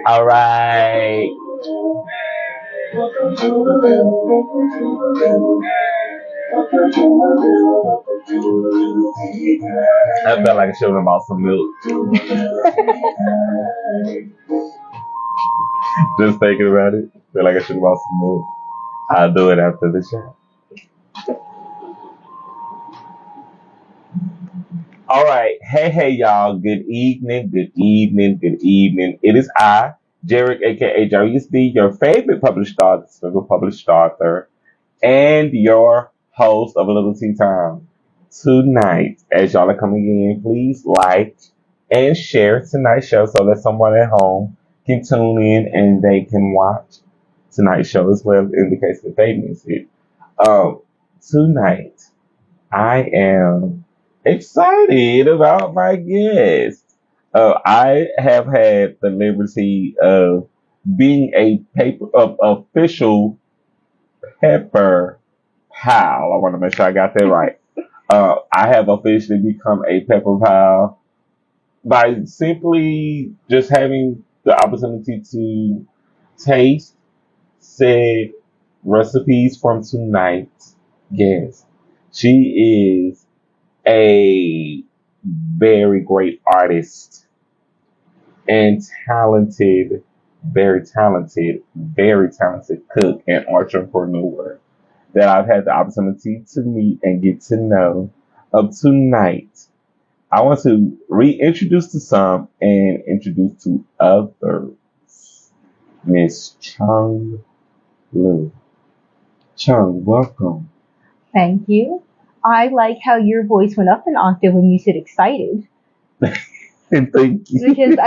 All right. I felt like I should have bought some milk. Just thinking about it. Feel like I should have bought some milk. I'll do it after the show. All right. Hey, y'all. Good evening. It is I, Jerrick, aka Jerrick, your favorite published author, single published author, and your host of A Lil Tea Time. Tonight, as y'all are coming in, please like and share tonight's show so that someone at home can tune in and they can watch tonight's show as well in the case that they miss it. Tonight, I am excited about my guest. I have had the liberty of being a official Pepper Pal. I want to make sure I got that right. I have officially become a Pepper Pal by simply just having the opportunity to taste said recipes from tonight's guest. She is a very great artist and very talented cook and entrepreneur that I've had the opportunity to meet and get to know of tonight. I want to reintroduce to some and introduce to others. Miss Chang Liu. Chang, welcome. Thank you. I like how your voice went up an octave when you said excited. And thank you. Because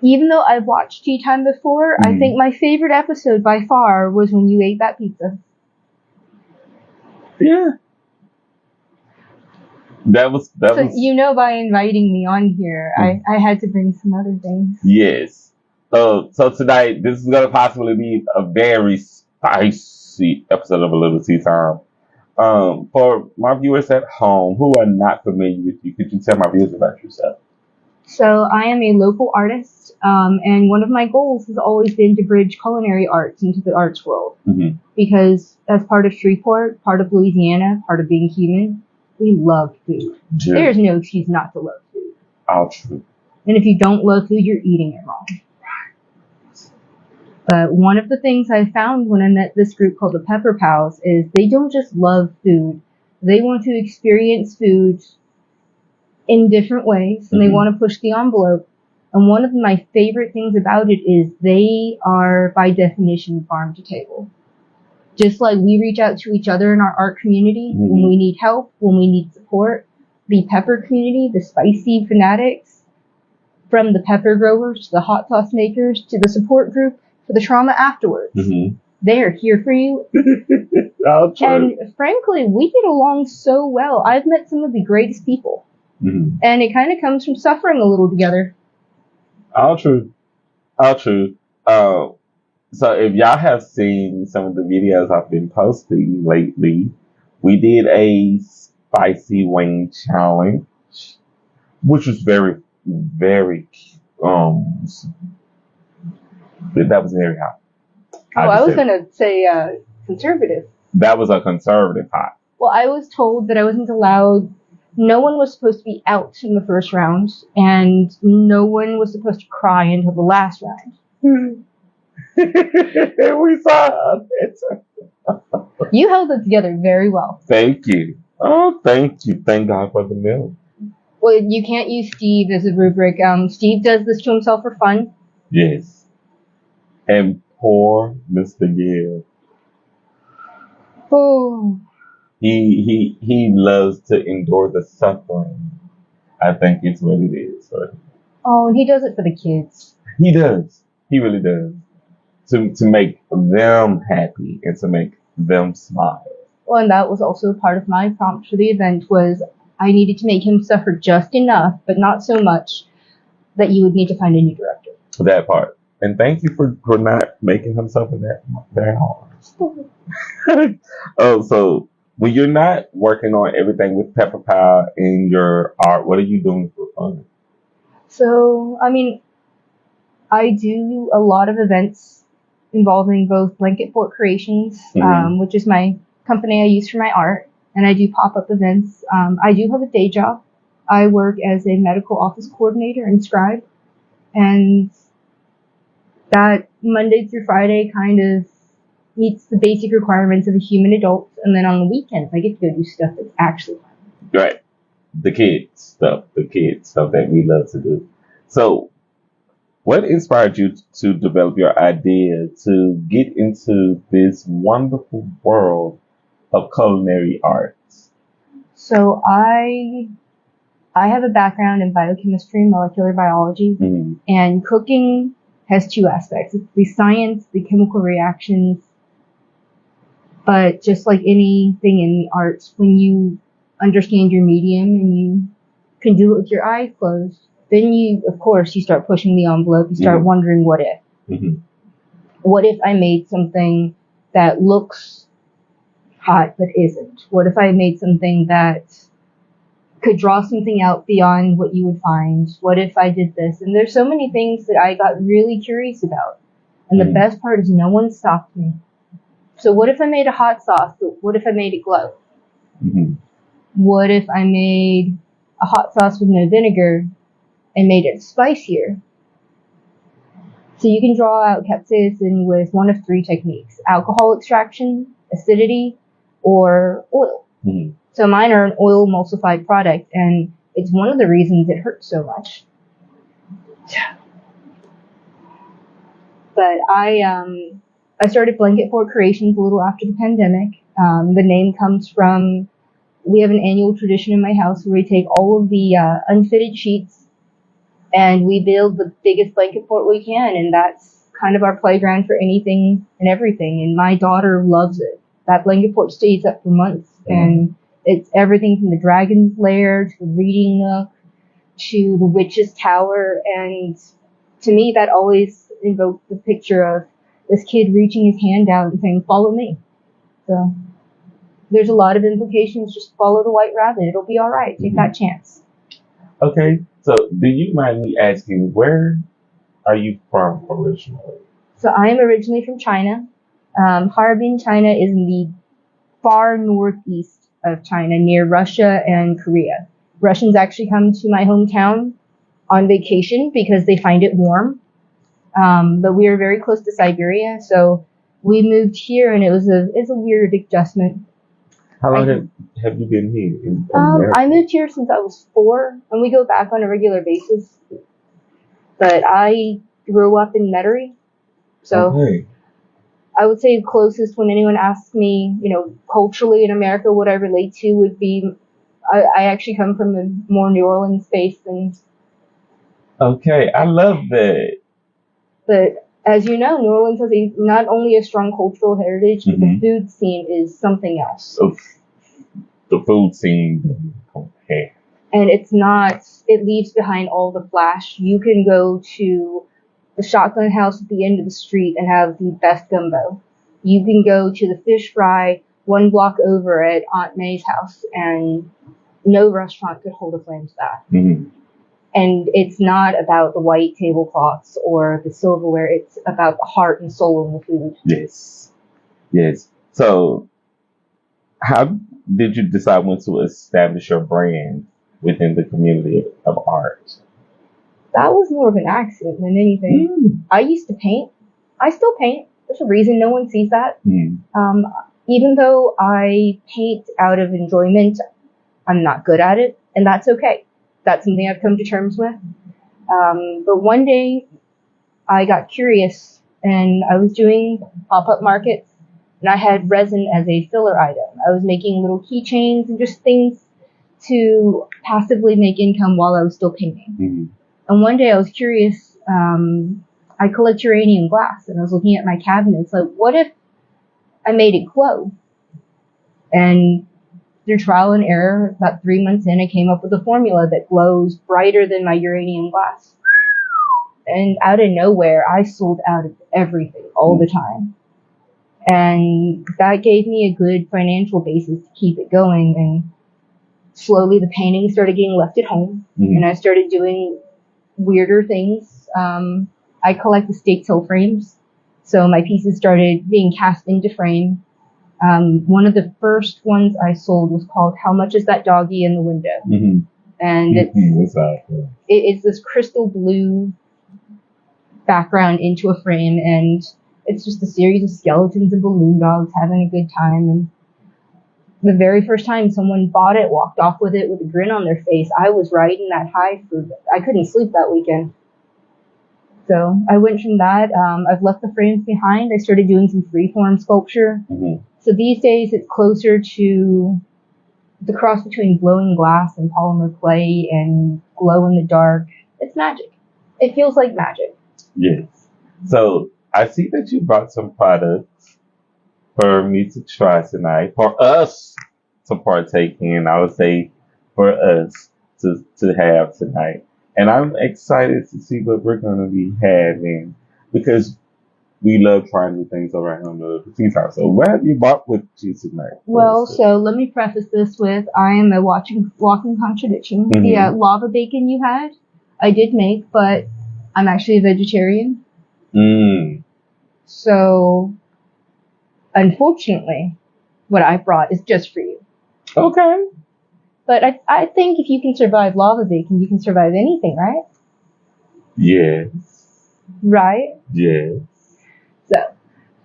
even though I've watched Tea Time before, I think my favorite episode by far was when you ate that pizza. Yeah. That was. You know, by inviting me on here, I had to bring some other things. Yes. So tonight, this is going to possibly be a very spicy episode of A Lil Tea Time. For my viewers at home who are not familiar with you, could you tell my viewers about yourself? So I am a local artist, and one of my goals has always been to bridge culinary arts into the arts world. Mm-hmm. Because as part of Shreveport, part of Louisiana, part of being human, we love food. Yeah. There's no excuse not to love food. All true. And if you don't love food, you're eating it wrong. But one of the things I found when I met this group called the Pepper Pals is they don't just love food. They want to experience food in different ways, and they want to push the envelope. And one of my favorite things about it is they are, by definition, farm to table. Just like we reach out to each other in our art community when we need help, when we need support, the pepper community, the spicy fanatics, from the pepper growers to the hot sauce makers to the support group for the trauma afterwards. They are here for you. And frankly, we get along so well. I've met some of the greatest people. And it kind of comes from suffering a little together. All true. So if y'all have seen some of the videos I've been posting lately, we did a spicy wing challenge, which was very, very, that was very hot. I was going to say conservative. That was a conservative hot. Well, I was told that I wasn't allowed, no one was supposed to be out in the first round, and no one was supposed to cry until the last round. We saw it. You held it together very well. Thank you. Oh, thank you. Thank God for the milk. Well, you can't use Steve as a rubric. Steve does this to himself for fun. Yes. And poor Mr. Gill. Oh. He loves to endure the suffering. I think it's what it is. Oh, and he does it for the kids. He does. He really does. To make them happy and to make them smile. Well, and that was also part of my prompt for the event was I needed to make him suffer just enough, but not so much that you would need to find a new director. That part. And thank you for not making him suffer that hard. Oh, so when you're not working on everything with Pepper Pal in your art, what are you doing for fun? So, I mean, I do a lot of events involving both Blanket Fort Creations, Hmm. which is my company I use for my art, and I do pop up events. I do have a day job. I work as a medical office coordinator and scribe, and that Monday through Friday kind of meets the basic requirements of a human adult. And then on the weekends, I get to go do stuff that's actually fun. Right. The kids stuff that we love to do. So, what inspired you to develop your idea to get into this wonderful world of culinary arts? So I have a background in biochemistry and molecular biology, Hmm. and cooking has two aspects. It's the science, the chemical reactions, but just like anything in the arts, when you understand your medium and you can do it with your eyes closed, then of course, you start pushing the envelope. You start Hmm. wondering, what if? Hmm. What if I made something that looks hot but isn't? What if I made something that could draw something out beyond what you would find? What if I did this? And there's so many things that I got really curious about. And the Hmm. best part is no one stopped me. So what if I made a hot sauce? What if I made it glow? Hmm. What if I made a hot sauce with no vinegar and made it spicier? So you can draw out capsaicin with one of three techniques: alcohol extraction, acidity, or oil. Hmm. So mine are an oil emulsified product, and it's one of the reasons it hurts so much. But I started Blanket Fort Creations a little after the pandemic. The name comes from, we have an annual tradition in my house where we take all of the unfitted sheets and we build the biggest blanket fort we can, and that's kind of our playground for anything and everything. And my daughter loves it. That blanket fort stays up for months, and it's everything from the dragon's lair to the reading nook to the witch's tower. And to me, that always invoked the picture of this kid reaching his hand out and saying, "Follow me." So there's a lot of implications. Just follow the white rabbit. It'll be all right. Take that chance. Okay, so do you mind me asking, where are you from originally? So I am originally from China. Harbin, China is in the far northeast of China, near Russia and Korea. Russians actually come to my hometown on vacation because they find it warm. But we are very close to Siberia, so we moved here, and it's a weird adjustment. How long I, have you been here in America? I moved here since I was 4, and we go back on a regular basis. But I grew up in Metairie, so Okay. I would say closest when anyone asks me, culturally in America, what I relate to would be, I actually come from a more New Orleans space, Okay, I love that. but as you know, New Orleans has not only a strong cultural heritage, but the Hmm. food scene is something else. So the food scene. Okay. And it leaves behind all the flash. You can go to the Shotgun House at the end of the street and have the best gumbo. You can go to the fish fry 1 block over at Aunt May's house, and no restaurant could hold a flame to that. Hmm. And it's not about the white tablecloths or the silverware. It's about the heart and soul of the food. Yes. Yes. So, how did you decide when to establish your brand within the community of art? That was more of an accident than anything. I used to paint. I still paint. There's a reason no one sees that. Mm. Even though I paint out of enjoyment, I'm not good at it, and that's okay. That's something I've come to terms with. But one day, I got curious, and I was doing pop-up markets, and I had resin as a filler item. I was making little keychains and just things to passively make income while I was still painting. Mm-hmm. And one day I was curious. I collect uranium glass, and I was looking at my cabinets. Like, what if I made it glow? And through trial and error, about 3 months in, I came up with a formula that glows brighter than my uranium glass. And out of nowhere, I sold out of everything all the time. And that gave me a good financial basis to keep it going. And slowly the painting started getting left at home, and I started doing weirder things. I collect the stake till frames, so my pieces started being cast into frame. One of the first ones I sold was called "How Much Is That Doggy in the Window?" And it's this crystal blue background into a frame, and it's just a series of skeletons and balloon dogs having a good time. And the very first time someone bought it, walked off with it with a grin on their face, I was riding that high I couldn't sleep that weekend. So I went from that. I've left the frames behind. I started doing some freeform sculpture. So these days it's closer to the cross between glowing glass and polymer clay and glow in the dark. It's magic. It feels like magic. Yes. So I see that you brought some products for me to try tonight, for us to partake in. I would say for us to have tonight. And I'm excited to see what we're going to be having because we love trying new things around on the tea time. So what have you bought with you tonight? Well, so let me preface this with I am a walking contradiction. The lava bacon you had, I did make, but I'm actually a vegetarian. So, unfortunately, what I brought is just for you. Okay. But I think if you can survive lava bacon, you can survive anything, right? Yes. Right? Yes. So,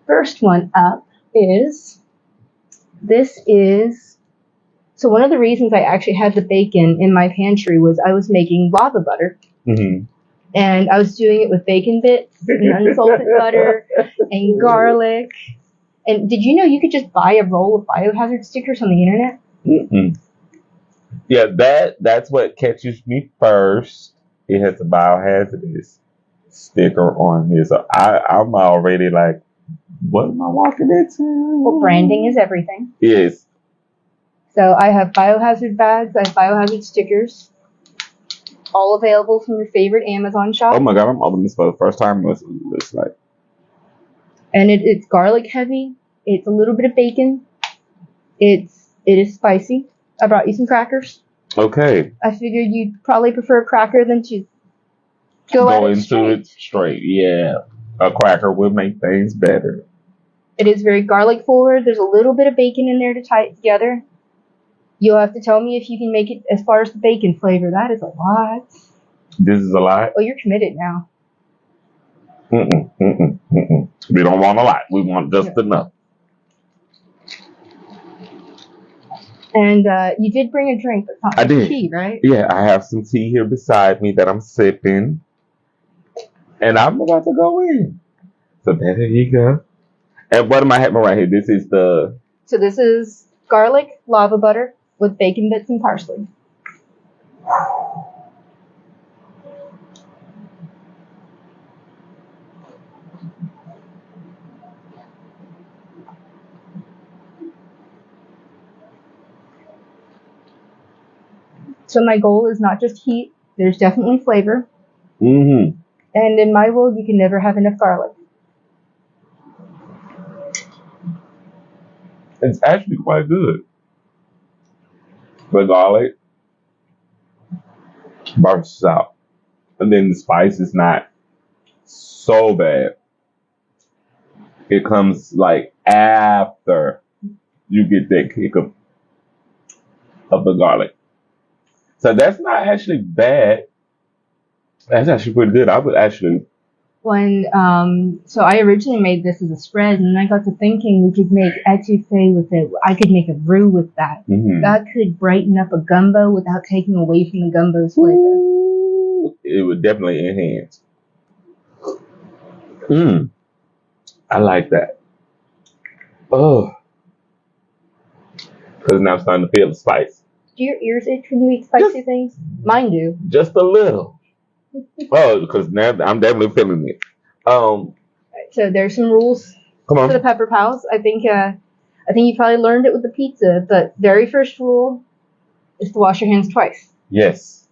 first one up is, so one of the reasons I actually had the bacon in my pantry was I was making lava butter. And I was doing it with bacon bits and unsalted butter and garlic. And did you know you could just buy a roll of biohazard stickers on the internet? Yeah, that's what catches me first. It has a biohazardous sticker on here. So I'm already like, what am I walking into? Well, branding is everything. Yes. So I have biohazard bags. I have biohazard stickers. All available from your favorite Amazon shop. Oh my God, I'm opening this for the first time. What's this like? And it's garlic heavy. It's a little bit of bacon. It is spicy. I brought you some crackers. Okay. I figured you'd probably prefer a cracker than to go into it straight. Yeah. A cracker would make things better. It is very garlic forward. There's a little bit of bacon in there to tie it together. You'll have to tell me if you can make it as far as the bacon flavor. That is a lot. This is a lot? Oh, you're committed now. We don't want a lot. We want just enough. And you did bring a drink, but not tea, right? Yeah, I have some tea here beside me that I'm sipping. And I'm about to go in. So there you go. And what am I having right here? So this is garlic lava butter with bacon bits and parsley. So my goal is not just heat. There's definitely flavor. And in my world, you can never have enough garlic. It's actually quite good. The garlic bursts out. And then the spice is not so bad. It comes like after you get that kick of the garlic. So that's not actually bad. That's actually pretty good. I would actually. So I originally made this as a spread, and then I got to thinking we could make etouffee with it. I could make a roux with that. That could brighten up a gumbo without taking away from the gumbo's flavor. Ooh, it would definitely enhance. I like that. Oh. Because now I'm starting to feel the spice. Do your ears itch when you eat spicy things? Mine do. Just a little. Oh, because now I'm definitely feeling it. So there's some rules for the Pepper Pals. I think you probably learned it with the pizza, but very first rule is to wash your hands twice. Yes.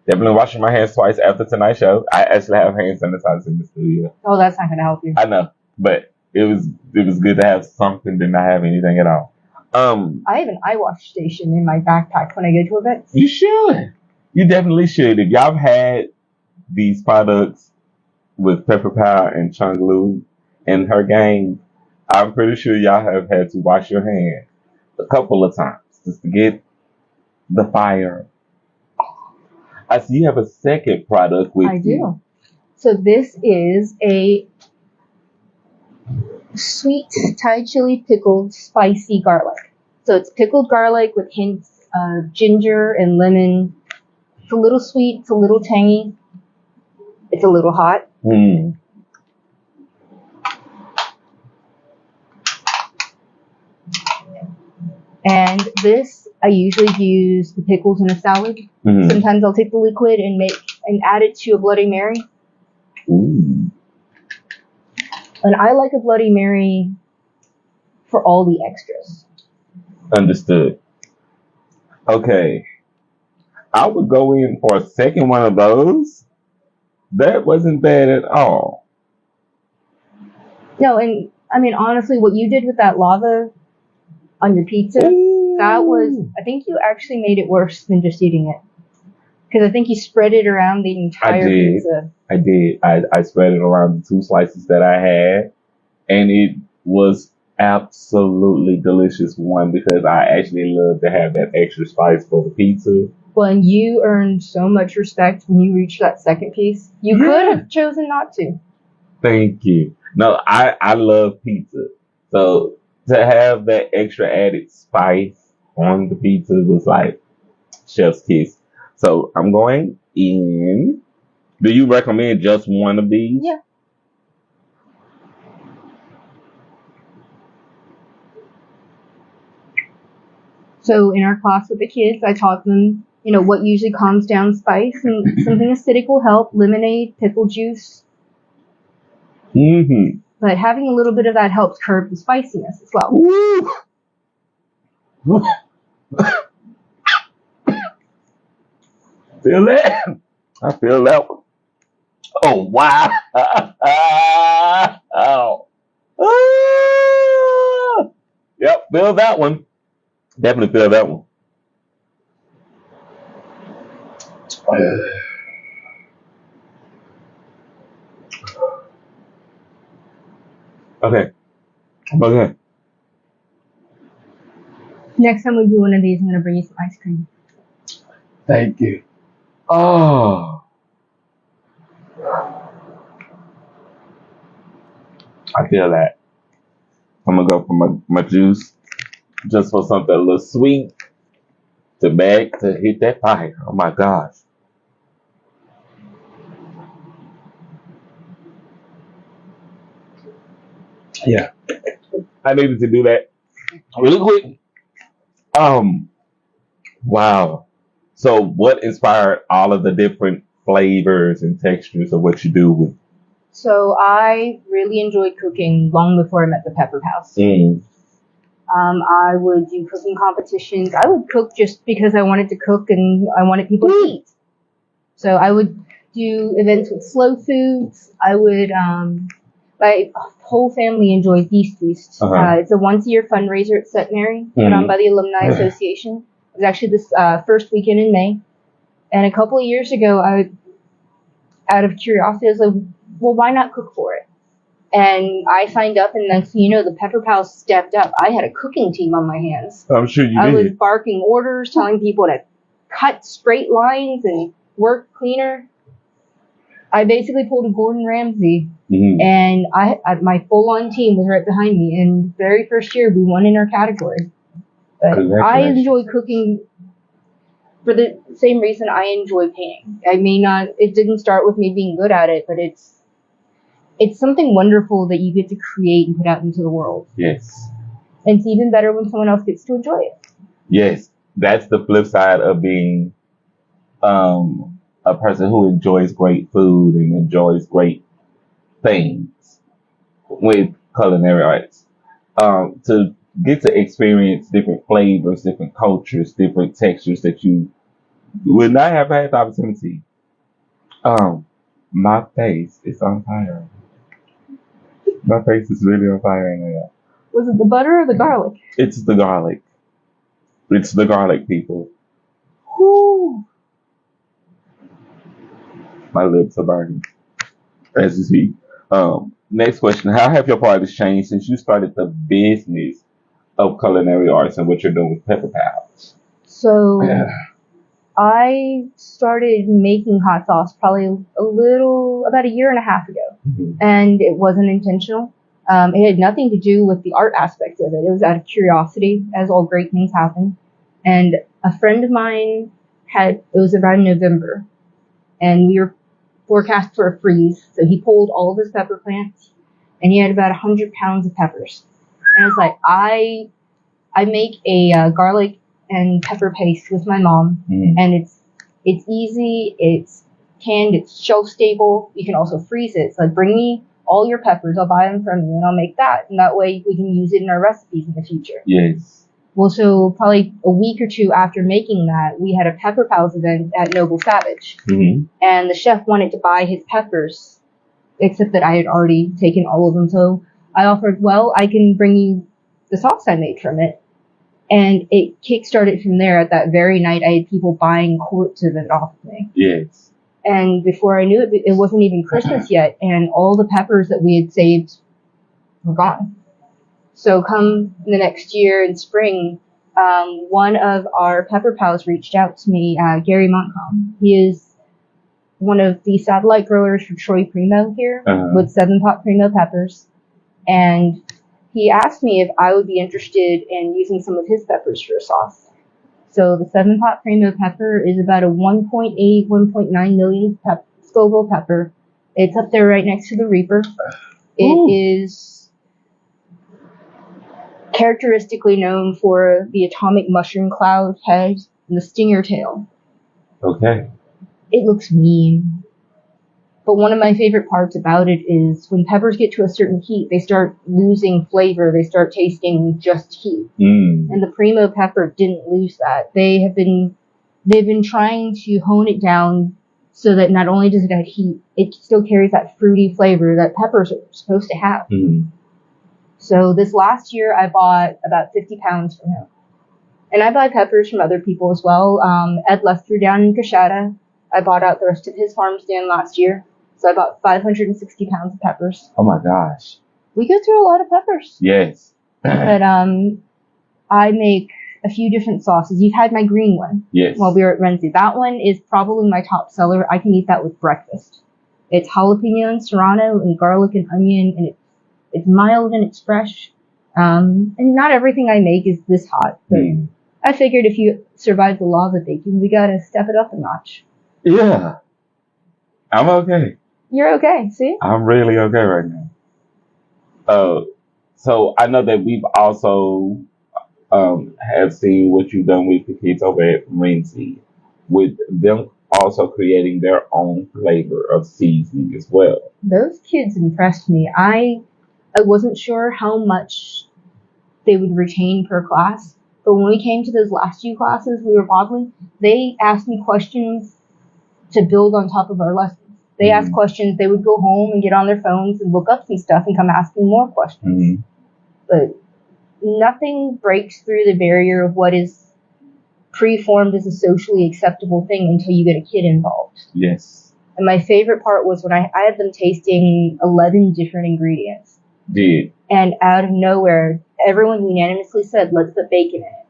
Definitely washing my hands twice after tonight's show. I actually have hand sanitizer in the studio. Oh, that's not going to help you. I know, but it was good to have something than not have anything at all. I have an eye wash station in my backpack when I go to events. You should. You definitely should. If y'all have had these products with Pepper Pal and Chang Liu and her gang, I'm pretty sure y'all have had to wash your hands a couple of times just to get the fire. I see you have a second product with I you. do. So this is a sweet Thai chili pickled spicy garlic. So it's pickled garlic with hints of ginger and lemon. It's a little sweet, it's a little tangy, it's a little hot. Mm. And this, I usually use the pickles in a salad. Mm. Sometimes I'll take the liquid and add it to a Bloody Mary. Ooh. And I like a Bloody Mary for all the extras. Understood. Okay. I would go in for a second one of those. That wasn't bad at all. No, and I mean, honestly, what you did with that lava on your pizza, that was, I think you actually made it worse than just eating it. Because I think you spread it around the entire pizza. I did. I spread it around the 2 slices that I had, and it was absolutely delicious. One, because I actually love to have that extra spice for the pizza. Well, and you earned so much respect when you reached that second piece. You could have chosen not to. Thank you. No, I love pizza. So to have that extra added spice on the pizza was like chef's kiss. So I'm going in. Do you recommend just one of these? Yeah. So in our class with the kids, I taught them, what usually calms down spice, and something acidic will help. Lemonade, pickle juice. Mm-hmm. But having a little bit of that helps curb the spiciness as well. Woo. Feel that? I feel that one. Oh, wow. Oh. Ah. Yep, feel that one. Definitely feel that one. Okay. Okay. Next time we do one of these, I'm going to bring you some ice cream. Thank you. Oh. I feel that. I'm going to go for my juice just for something a little sweet to hit that fire. Oh my gosh. Yeah. I needed to do that really quick. Wow. So what inspired all of the different flavors and textures of what you do with? So I really enjoyed cooking long before I met the Pepper Pals. Mm. I would do cooking competitions. I would cook just because I wanted to cook and I wanted people to eat. So I would do events with slow foods. I would, my whole family enjoys Beast Feast. Uh-huh. It's a once-a-year fundraiser at Centenary, put on by the Alumni Association. It was actually this first weekend in May. And a couple of years ago, out of curiosity, I was like, well, why not cook for it? And I signed up, and next thing you know, the Pepper Pals stepped up. I had a cooking team on my hands. I'm sure you I did. was barking orders, telling people to cut straight lines and work cleaner. I basically pulled a Gordon Ramsay, and my full-on team was right behind me. And the very first year, we won in our category. But I enjoy cooking for the same reason I enjoy painting. It didn't start with me being good at it, but it's something wonderful that you get to create and put out into the world. Yes. And it's even better when someone else gets to enjoy it. Yes. That's the flip side of being a person who enjoys great food and enjoys great things with culinary arts. To get to experience different flavors, different cultures, different textures that you would not have had the opportunity. My face is on fire. My face is really on fire right now. Was it the butter or the garlic? It's the garlic. It's the garlic, people. Whoo! My lips are burning. As you see. Next question. How have your parties changed since you started the business of culinary arts and what you're doing with Pepper Pals? So I started making hot sauce probably about a year and a half ago, and it wasn't intentional. It had nothing to do with the art aspect of it. It was out of curiosity, as all great things happen. And a friend of mine it was around November, and we were forecast for a freeze. So he pulled all of his pepper plants, and he had about 100 pounds of peppers. And I was like, I make a garlic and pepper paste with my mom, and it's easy, it's canned, it's shelf stable. You can also freeze it. So bring me all your peppers, I'll buy them from you, and I'll make that, and that way we can use it in our recipes in the future. Yes. Well, so probably a week or two after making that, we had a Pepper Pals event at Noble Savage, and the chef wanted to buy his peppers, except that I had already taken all of them. So I offered, well, I can bring you the sauce I made from it. And it kick-started from there. At that very night, I had people buying quarts of it off of me. Yes. And before I knew it, it wasn't even Christmas yet, and all the peppers that we had saved were gone. So come the next year in spring, one of our Pepper Pals reached out to me, Gary Montcalm. He is one of the satellite growers for Troy Primo here, with 7-pot Primo peppers. And he asked me if I would be interested in using some of his peppers for a sauce. So the 7-pot Primo pepper is about a 1.8, 1.9 million Scoville pepper. It's up there right next to the Reaper. It is characteristically known for the atomic mushroom cloud head and the stinger tail. Okay. It looks mean. But one of my favorite parts about it is when peppers get to a certain heat, they start losing flavor. They start tasting just heat. And the Primo pepper didn't lose that. They've been trying to hone it down so that not only does it have heat, it still carries that fruity flavor that peppers are supposed to have. So this last year, I bought about 50 pounds from him. And I buy peppers from other people as well. Ed Lester down in Coshada, I bought out the rest of his farm stand last year. So I bought 560 pounds of peppers. Oh my gosh. We go through a lot of peppers. Yes. But I make a few different sauces. You've had my green one. Yes. While we were at Renzi. That one is probably my top seller. I can eat that with breakfast. It's jalapeno and serrano and garlic and onion, and it's mild and it's fresh. And not everything I make is this hot, but I figured if you survive the lava baking, we gotta step it up a notch. Yeah. I'm okay. You're okay, see? I'm really okay right now. So I know that we've also have seen what you've done with the kids over at Renzi, with them also creating their own flavor of seasoning as well. Those kids impressed me. I wasn't sure how much they would retain per class, but when we came to those last few classes, we were wobbly. They asked me questions to build on top of our lessons. They asked questions. They would go home and get on their phones and look up some stuff and come asking more questions. But nothing breaks through the barrier of what is preformed as a socially acceptable thing until you get a kid involved. Yes. And my favorite part was when I had them tasting 11 different ingredients. Did. And out of nowhere, everyone unanimously said, let's put bacon in it.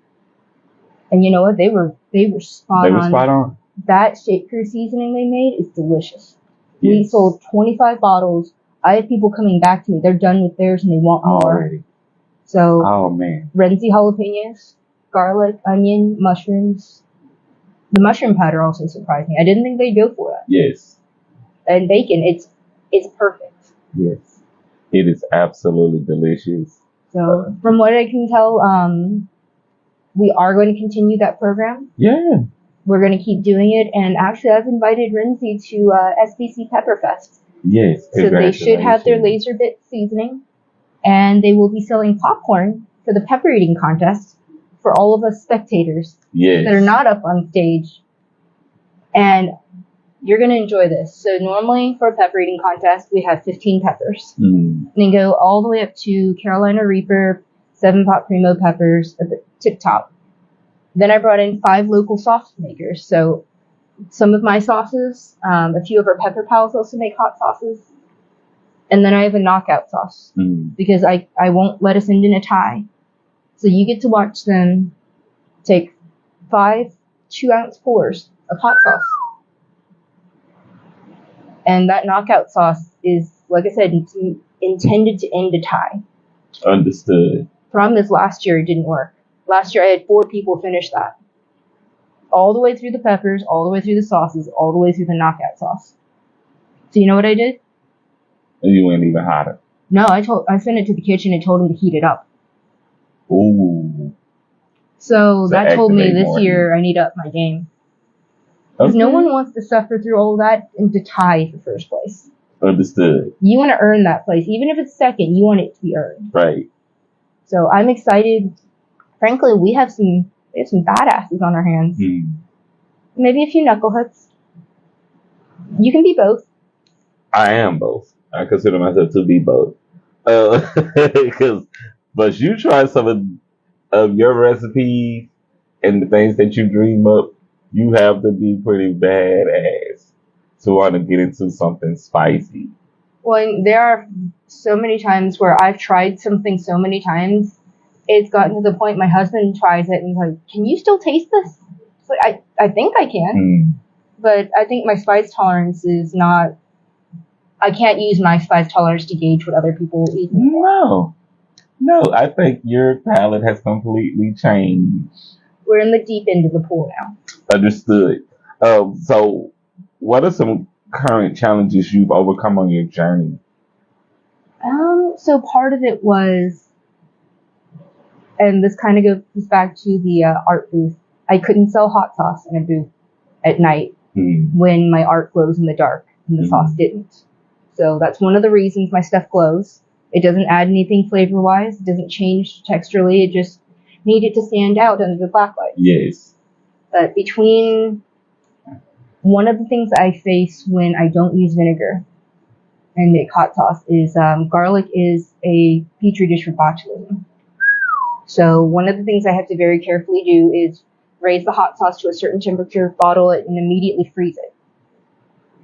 And you know what? They were spot on. They were spot on. That shaker seasoning they made is delicious. Yes. We sold 25 bottles. I have people coming back to me. They're done with theirs and they want more. Already. So, oh man. Renzi jalapenos, garlic, onion, mushrooms. The mushroom powder also surprised me. I didn't think they'd go for that. Yes. And bacon, it's perfect. Yes. It is absolutely delicious. So, from what I can tell, we are going to continue that program. Yeah. We're going to keep doing it. And actually, I've invited Renzi to SBC Pepper Fest. Yes. So they should have their laser bit seasoning. And they will be selling popcorn for the pepper eating contest for all of us spectators that are not up on stage. And You're going to enjoy this. So normally for a pepper eating contest, we have 15 peppers. Mm. And then go all the way up to Carolina Reaper, 7-pot Primo peppers at the tip top. Then I brought in 5 local sauce makers. So some of my sauces, a few of our Pepper Pals also make hot sauces. And then I have a knockout sauce because I won't let us end in a tie. So you get to watch them take 5 2-ounce pours of hot sauce. And that knockout sauce is, like I said, it's intended to end a tie. Understood. Problem is last year it didn't work. Last year I had 4 people finish that. All the way through the peppers, all the way through the sauces, all the way through the knockout sauce. So you know what I did? You went even hotter. No, I sent it to the kitchen and told them to heat it up. Ooh. So that told me this year I need to up my game. Because no one wants to suffer through all of that and to tie for first place. Understood. You want to earn that place. Even if it's second, you want it to be earned. Right. So I'm excited. Frankly, we have some badasses on our hands. Maybe a few knuckleheads. You can be both. I am both. I consider myself to be both. But you try some of your recipes and the things that you dream up, you have to be pretty badass to want to get into something spicy. Well, there are so many times where I've tried something so many times, it's gotten to the point my husband tries it and he's like, "Can you still taste this?" It's like, I think I can. But I think my spice tolerance is not, I can't use my spice tolerance to gauge what other people eat. No, I think your palate has completely changed. We're in the deep end of the pool now. Understood. So what are some current challenges you've overcome on your journey? So part of it was, and this kind of goes back to the art booth. I couldn't sell hot sauce in a booth at night when my art glows in the dark and the sauce didn't. So that's one of the reasons my stuff glows. It doesn't add anything flavor-wise. It doesn't change texturally. It just needed to stand out under the black light. Yes. But between one of the things I face when I don't use vinegar and make hot sauce is garlic is a petri dish for botulism. So one of the things I have to very carefully do is raise the hot sauce to a certain temperature, bottle it, and immediately freeze it.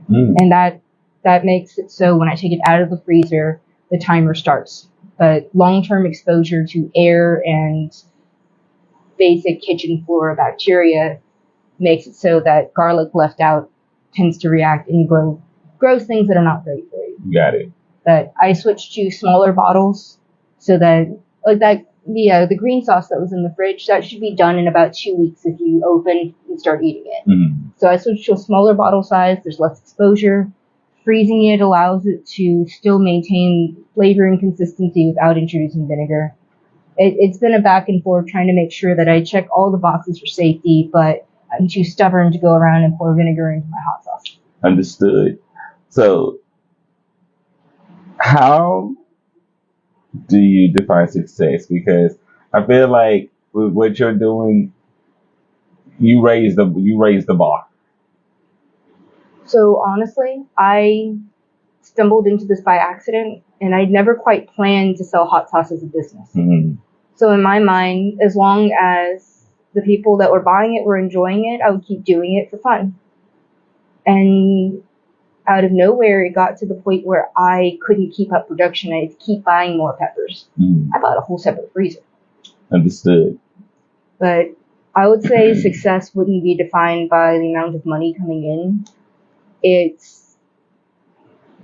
And that makes it so when I take it out of the freezer, the timer starts. But long-term exposure to air and basic kitchen flora bacteria makes it so that garlic left out tends to react and grows things that are not great for you. Got it. But I switched to smaller bottles so that, like that, the green sauce that was in the fridge, that should be done in about 2 weeks if you open and start eating it. So I switched to a smaller bottle size. There's less exposure. Freezing it allows it to still maintain flavor and consistency without introducing vinegar. It's been a back and forth trying to make sure that I check all the boxes for safety, but I'm too stubborn to go around and pour vinegar into my hot sauce. Understood. So, how do you define success? Because I feel like with what you're doing, you raise the bar. So honestly, I stumbled into this by accident, and I'd never quite planned to sell hot sauce as a business. So in my mind, as long as the people that were buying it were enjoying it, I would keep doing it for fun. And out of nowhere, it got to the point where I couldn't keep up production. I had to keep buying more peppers. I bought a whole separate freezer. Understood. But I would say success wouldn't be defined by the amount of money coming in. It's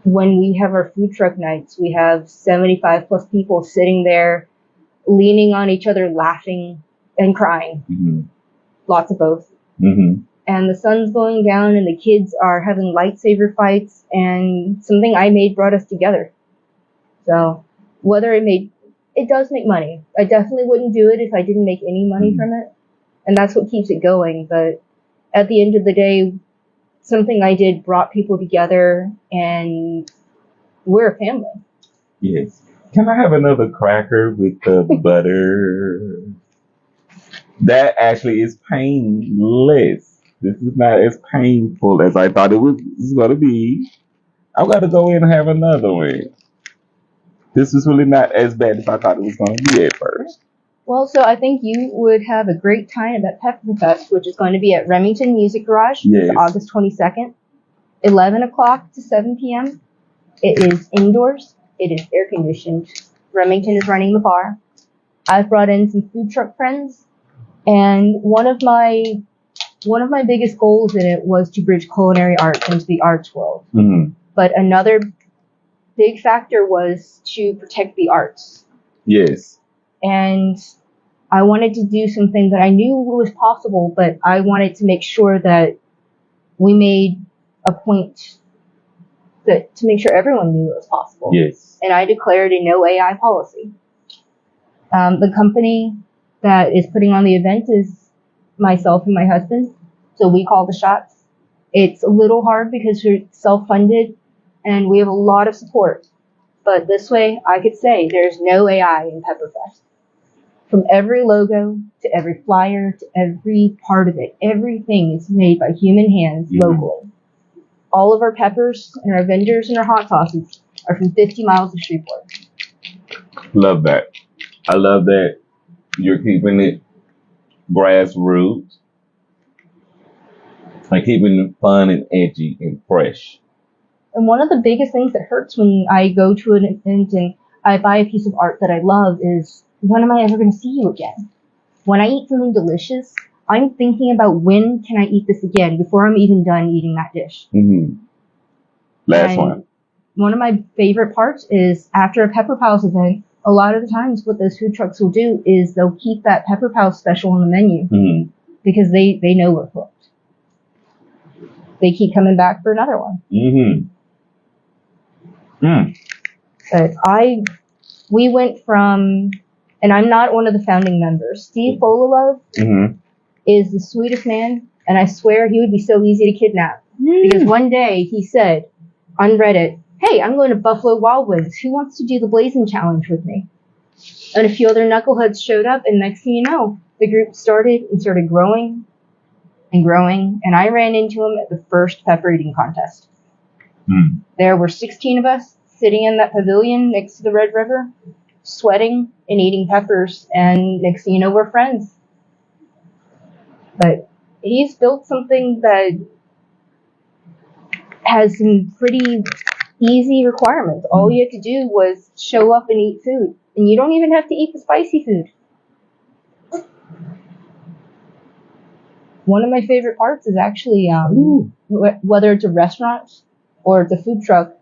when we have our food truck nights, we have 75 plus people sitting there, leaning on each other, laughing and crying. Lots of both. And the sun's going down and the kids are having lightsaber fights, and something I made brought us together. So whether it does make money. I definitely wouldn't do it if I didn't make any money from it. And that's what keeps it going. But at the end of the day, something I did brought people together, and we're a family. Yes. Can I have another cracker with the butter? That actually is painless. This is not as painful as I thought it was going to be. I'm going to go in and have another one. This is really not as bad as I thought it was going to be at first. Well, so I think you would have a great time at Pepper Fest, which is going to be at Remington Music Garage. Yes. It's August 22nd, 11 o'clock to 7 p.m. It is indoors. It is air conditioned. Remington is running the bar. I've brought in some food truck friends, and one of my biggest goals in it was to bridge culinary arts into the arts world. Mm-hmm. But another big factor was to protect the arts. Yes. And I wanted to do something that I knew was possible, but I wanted to make sure that we made a point to make sure everyone knew it was possible. Yes. And I declared a no AI policy. The company that is putting on the event is myself and my husband, so we call the shots. It's a little hard because we're self-funded and we have a lot of support. But this way, I could say there's no AI in Pepperfest. From every logo to every flyer to every part of it, everything is made by human hands locally. All of our peppers and our vendors and our hot sauces are from 50 miles of Shreveport. Love that. I love that you're keeping it grassroots and keeping it fun and edgy and fresh. And one of the biggest things that hurts when I go to an event and I buy a piece of art that I love is, when am I ever going to see you again? When I eat something delicious, I'm thinking about when can I eat this again before I'm even done eating that dish. Mm-hmm. Last one. One of my favorite parts is after a Pepper Pals event, a lot of the times what those food trucks will do is they'll keep that Pepper Pals special on the menu because they know we're hooked. They keep coming back for another one. But we went from, and I'm not one of the founding members, Steve Folalove is the sweetest man, and I swear he would be so easy to kidnap. Because one day he said on Reddit, hey, I'm going to Buffalo Wild Wings. Who wants to do the Blazing Challenge with me? And a few other knuckleheads showed up, and next thing you know, the group started growing and growing, and I ran into him at the first pepper eating contest. There were 16 of us sitting in that pavilion next to the Red River, sweating and eating peppers, and next thing you know, we're friends. But he's built something that has some pretty easy requirements. All you had to do was show up and eat food, and you don't even have to eat the spicy food. One of my favorite parts is actually whether it's a restaurant or it's a food truck,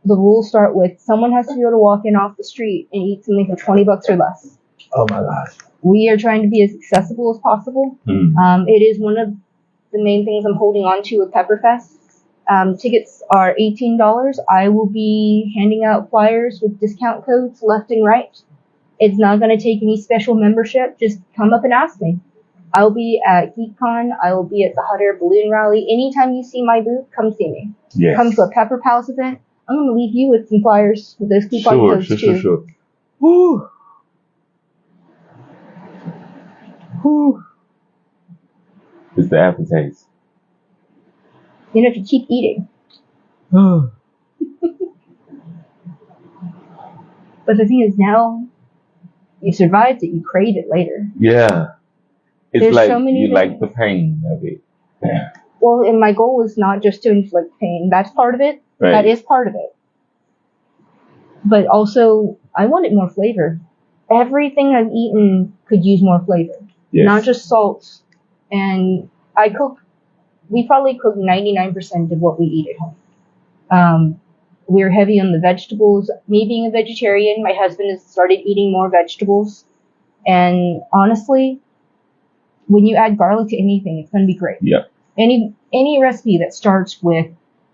the rules start with someone has to be able to walk in off the street and eat something for $20 or less. Oh my gosh. We are trying to be as accessible as possible. It is one of the main things I'm holding on to with Pepperfest. Tickets are $18. I will be handing out flyers with discount codes left and right. It's not going to take any special membership. Just come up and ask me. I'll be at GeekCon. I will be at the Hot Air Balloon Rally. Anytime you see my booth, come see me. Yes. Come to a Pepper Pals event. I'm going to leave you with some flyers with those coupon codes too. Sure. Woo. Whew. It's the aftertaste. You know, if you keep eating. Oh. But the thing is, now you survived it, you crave it later. Yeah. It's There's like so many you things. like the pain of it. Yeah. Well, and my goal is not just to inflict pain. That's part of it. Right. That is part of it. But also, I wanted more flavor. Everything I've eaten could use more flavor. Yes. Not just salt. And we probably cook 99% of what we eat at home. We're heavy on the vegetables. Me being a vegetarian, my husband has started eating more vegetables. And honestly, when you add garlic to anything, it's going to be great. Yeah. Any recipe that starts with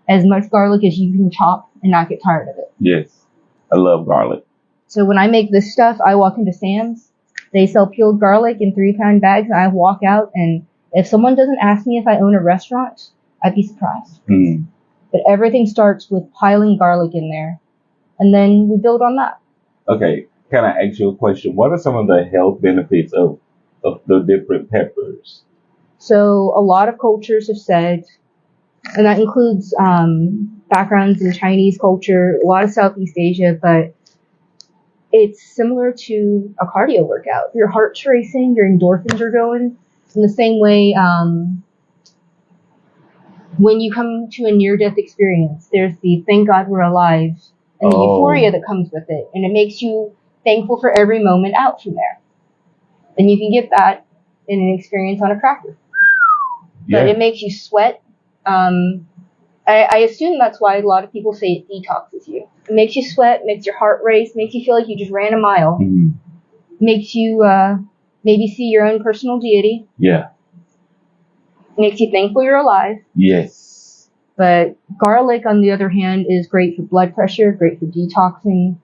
as much garlic as you can chop and not get tired of it. Yes. I love garlic. So when I make this stuff, I walk into Sam's. They sell peeled garlic in 3-pound bags, and I walk out, and if someone doesn't ask me if I own a restaurant, I'd be surprised. But everything starts with piling garlic in there, and then we build on that. Okay, can I ask you a question? What are some of the health benefits of the different peppers? So a lot of cultures have said, and that includes backgrounds in Chinese culture, a lot of Southeast Asia, but it's similar to a cardio workout. Your heart's racing, your endorphins are going. In the same way, when you come to a near-death experience, there's the thank God we're alive and the euphoria that comes with it. And it makes you thankful for every moment out from there. Then you can get that in an experience on a cracker. Yeah. But it makes you sweat. I assume that's why a lot of people say it detoxes you. It makes you sweat, makes your heart race, makes you feel like you just ran a mile. Mm-hmm. Makes you maybe see your own personal deity. Yeah. Makes you thankful you're alive. Yes. But garlic, on the other hand, is great for blood pressure, great for detoxing,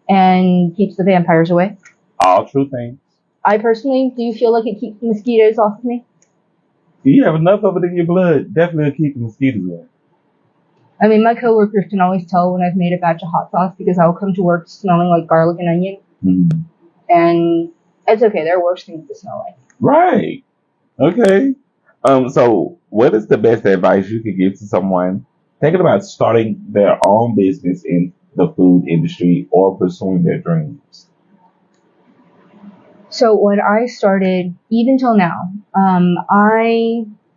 and keeps the vampires away. All true things. I personally do feel like it keeps the mosquitoes off of me. You have enough of it in your blood. Definitely keep the mosquitoes away. I mean, my coworkers can always tell when I've made a batch of hot sauce because I'll come to work smelling like garlic and onion. Mm-hmm. And it's okay. There are worse things to smell like. Right. Okay. So what is the best advice you could give to someone thinking about starting their own business in the food industry or pursuing their dreams? So when I started, even till now, I'm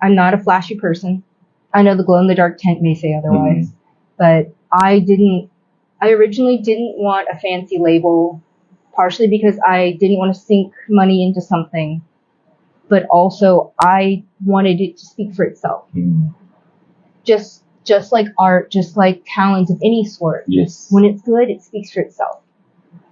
not a flashy person. I know the glow-in-the-dark tent may say otherwise, but I originally didn't want a fancy label, partially because I didn't want to sink money into something, but also I wanted it to speak for itself. Just like art, just like talent of any sort. Yes. When it's good, it speaks for itself.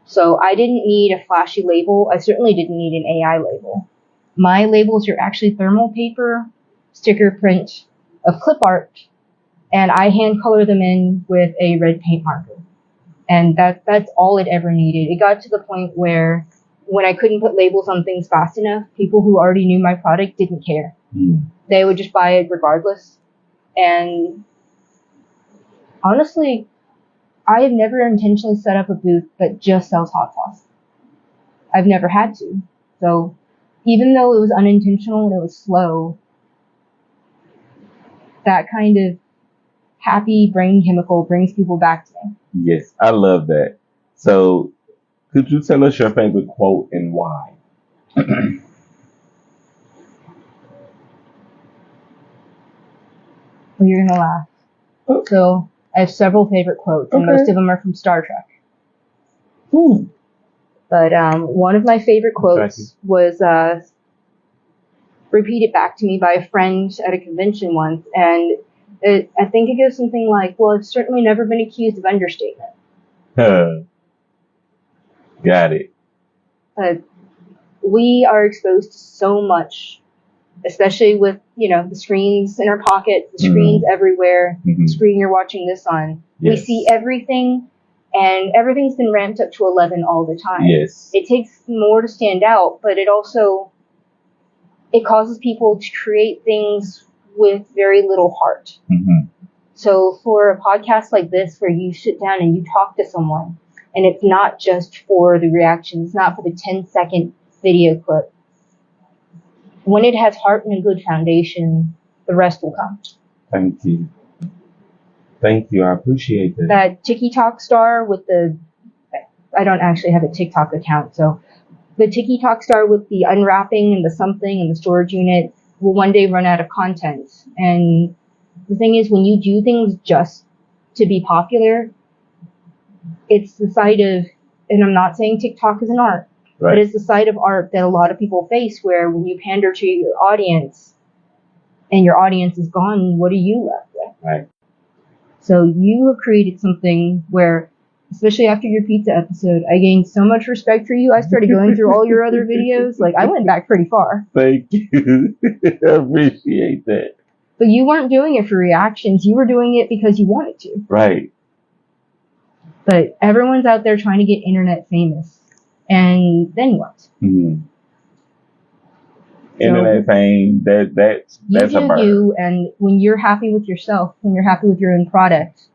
So I didn't need a flashy label. I certainly didn't need an AI label. My labels are actually thermal paper, sticker print of clip art, and I hand color them in with a red paint marker. And that's all it ever needed. It got to the point where when I couldn't put labels on things fast enough, people who already knew my product didn't care. They would just buy it regardless. And honestly, I have never intentionally set up a booth that just sells hot sauce. I've never had to. So even though it was unintentional and it was slow, that kind of happy brain chemical brings people back to me. Yes, I love that. So could you tell us your favorite quote and why? Well, you're going to laugh. Okay. So I have several favorite quotes, and most of them are from Star Trek. But one of my favorite quotes was repeated back to me by a friend at a convention once, and I think it goes something like, well, I've certainly never been accused of understatement. Got it. But we are exposed to so much, especially with, the screens in our pockets, the screens everywhere, the screen you're watching this on. Yes. We see everything, and everything's been ramped up to 11 all the time. Yes. It takes more to stand out, but it causes people to create things with very little heart. So for a podcast like this, where you sit down and you talk to someone, and it's not just for the reaction, it's not for the 10-second video clip. When it has heart and a good foundation, the rest will come. Thank you. Thank you. I appreciate that. That TikTok star with I don't actually have a TikTok account, so the TikTok star with the unwrapping and the something and the storage unit will one day run out of content. And the thing is, when you do things just to be popular, it's the side of, and I'm not saying TikTok is an art, but it's the side of art that a lot of people face, where when you pander to your audience and your audience is gone, what are you left with? Right. So you have created something where, especially after your pizza episode, I gained so much respect for you. I started going through all your other videos. Like, I went back pretty far. Thank you. I appreciate that. But you weren't doing it for reactions. You were doing it because you wanted to. Right. But everyone's out there trying to get internet famous. And then what? Internet fame, that's a burn. You, and when you're happy with yourself, when you're happy with your own product,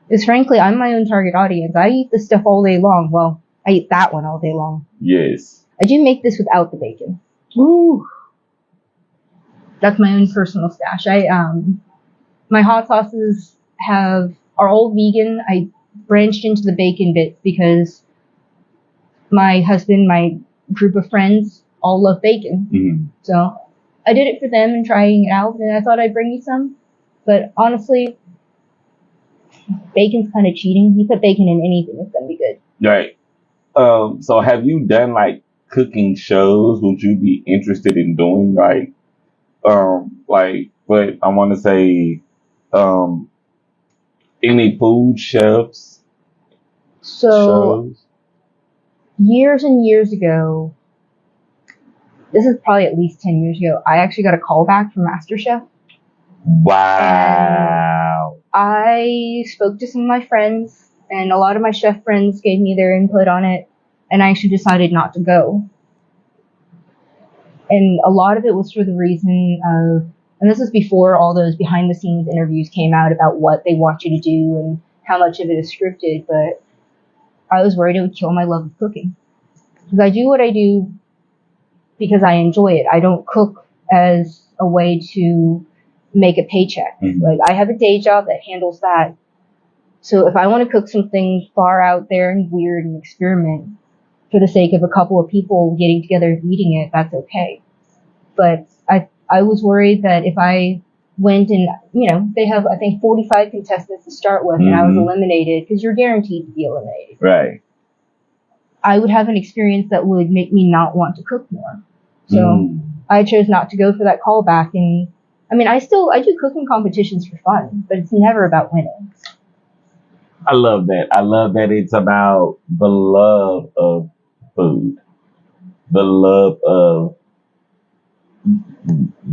because frankly, I'm my own target audience. I eat this stuff all day long. Well, I eat that one all day long. Yes. I do make this without the bacon. Woo. That's my own personal stash. My hot sauces are all vegan. I branched into the bacon bits because my husband, my group of friends, all love bacon. Mm-hmm. So I did it for them and trying it out, and I thought I'd bring you some. But honestly, bacon's kind of cheating. You put bacon in anything, it's gonna be good. Right. So have you done like cooking shows? Would you be interested in doing but I want to say, um, any food chefs So shows? years and years ago, this is probably at least 10 years ago, I actually got a call back from MasterChef. Wow. I spoke to some of my friends, and a lot of my chef friends gave me their input on it, and I actually decided not to go. And a lot of it was for the reason of, and this is before all those behind the scenes interviews came out about what they want you to do and how much of it is scripted, but I was worried it would kill my love of cooking. Because I do what I do because I enjoy it. I don't cook as a way to make a paycheck. Mm-hmm. Like, I have a day job that handles that. So if I want to cook something far out there and weird and experiment for the sake of a couple of people getting together and eating it, that's okay. But I was worried that if I went and, they have, I think, 45 contestants to start with, and I was eliminated, because you're guaranteed to be eliminated. Right. I would have an experience that would make me not want to cook more. So I chose not to go for that callback. And I mean, I do cooking competitions for fun, but it's never about winning. I love that. I love that it's about the love of food, the love of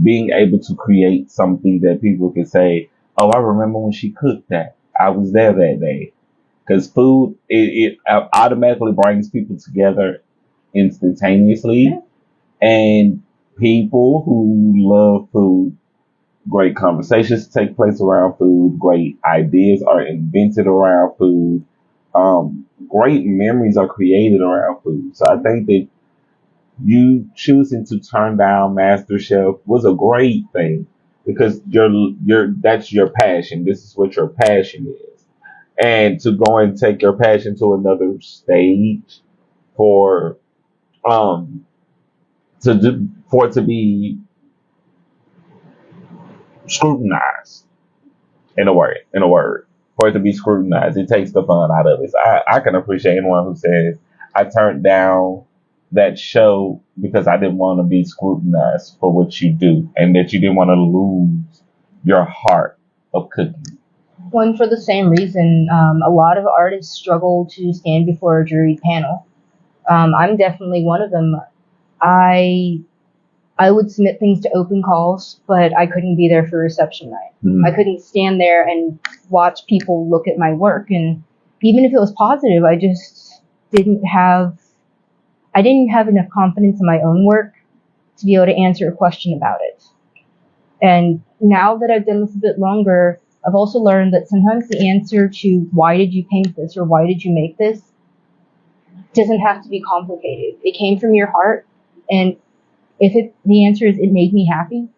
being able to create something that people can say, "Oh, I remember when she cooked that. I was there that day." Because food, it automatically brings people together instantaneously, and people who love food, great conversations take place around food, great ideas are invented around food, great memories are created around food. So I think that you choosing to turn down MasterChef was a great thing because that's your passion. This is what your passion is. And to go and take your passion to another stage for um for it to be scrutinized in a word for it to be scrutinized, it takes the fun out of it. So I can appreciate anyone who says I turned down that show because I didn't want to be scrutinized for what you do and that you didn't want to lose your heart of cooking. One, for the same reason, a lot of artists struggle to stand before a jury panel. I'm definitely one of them. I would submit things to open calls, but I couldn't be there for reception night. Mm-hmm. I couldn't stand there and watch people look at my work. And even if it was positive, I just didn't have enough confidence in my own work to be able to answer a question about it. And now that I've done this a bit longer, I've also learned that sometimes the answer to why did you paint this or why did you make this doesn't have to be complicated. It came from your heart, and if the answer is it made me happy,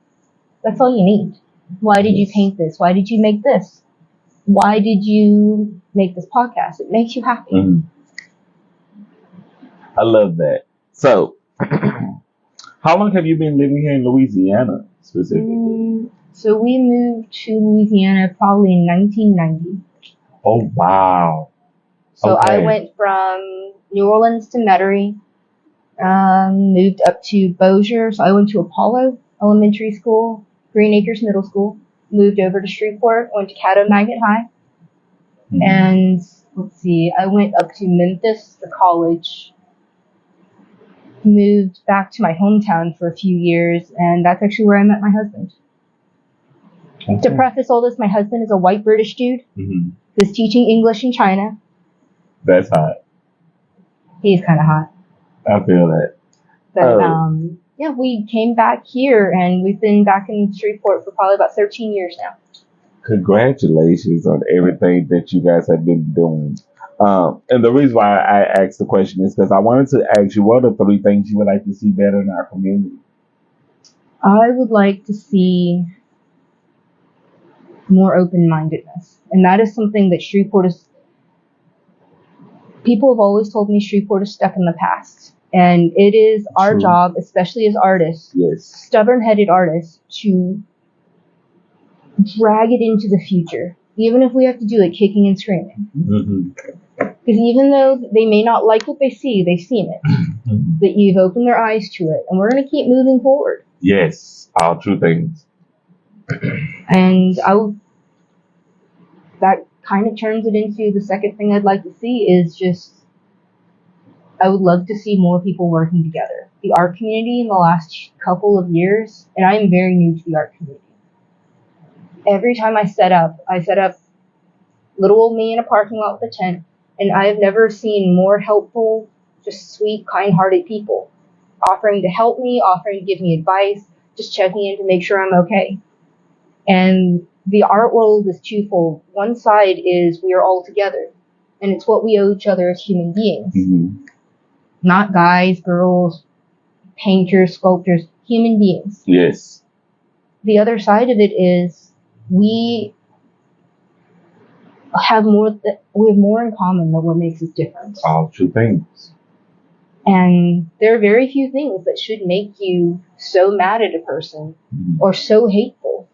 that's all you need. Why did you paint this? Why did you make this? Why did you make this podcast? It makes you happy. Mm-hmm. I love that. So, how long have you been living here in Louisiana specifically? So we moved to Louisiana probably in 1990. Oh, wow. So Okay. I went from New Orleans to Metairie, moved up to Bossier. So I went to Apollo Elementary School, Green Acres Middle School, moved over to Shreveport, went to Caddo Magnet High. Mm-hmm. And let's see, I went up to Memphis for college, moved back to my hometown for a few years, and that's actually where I met my husband. Okay. To preface all this, my husband is a white British dude who's teaching English in China. That's hot. He's kind of hot. I feel that. But yeah, we came back here, and we've been back in Shreveport for probably about 13 years now. Congratulations on everything that you guys have been doing. And the reason why I asked the question is because I wanted to ask you, what are 3 things you would like to see better in our community? I would like to see more open-mindedness. And that is something that Shreveport is, people have always told me Shreveport is stuck in the past. And it is our True. job, especially as artists, Yes. stubborn-headed artists, to drag it into the future, even if we have to do it kicking and screaming. Mm-hmm. Because even though they may not like what they see, they've seen it. Mm-hmm. That you've opened their eyes to it, and we're going to keep moving forward. Yes, all true things. And that kind of turns it into the second thing I'd like to see is just, I would love to see more people working together. The art community in the last couple of years, and I am very new to the art community. Every time I set up little old me in a parking lot with a tent, and I have never seen more helpful, just sweet, kind-hearted people offering to help me, offering to give me advice, just checking in to make sure I'm okay. And the art world is twofold. One side is we are all together, and it's what we owe each other as human beings. Mm-hmm. Not guys, girls, painters, sculptors, human beings. Yes. The other side of it is we have more in common than what makes us different. All true things. And there are very few things that should make you so mad at a person or so hateful.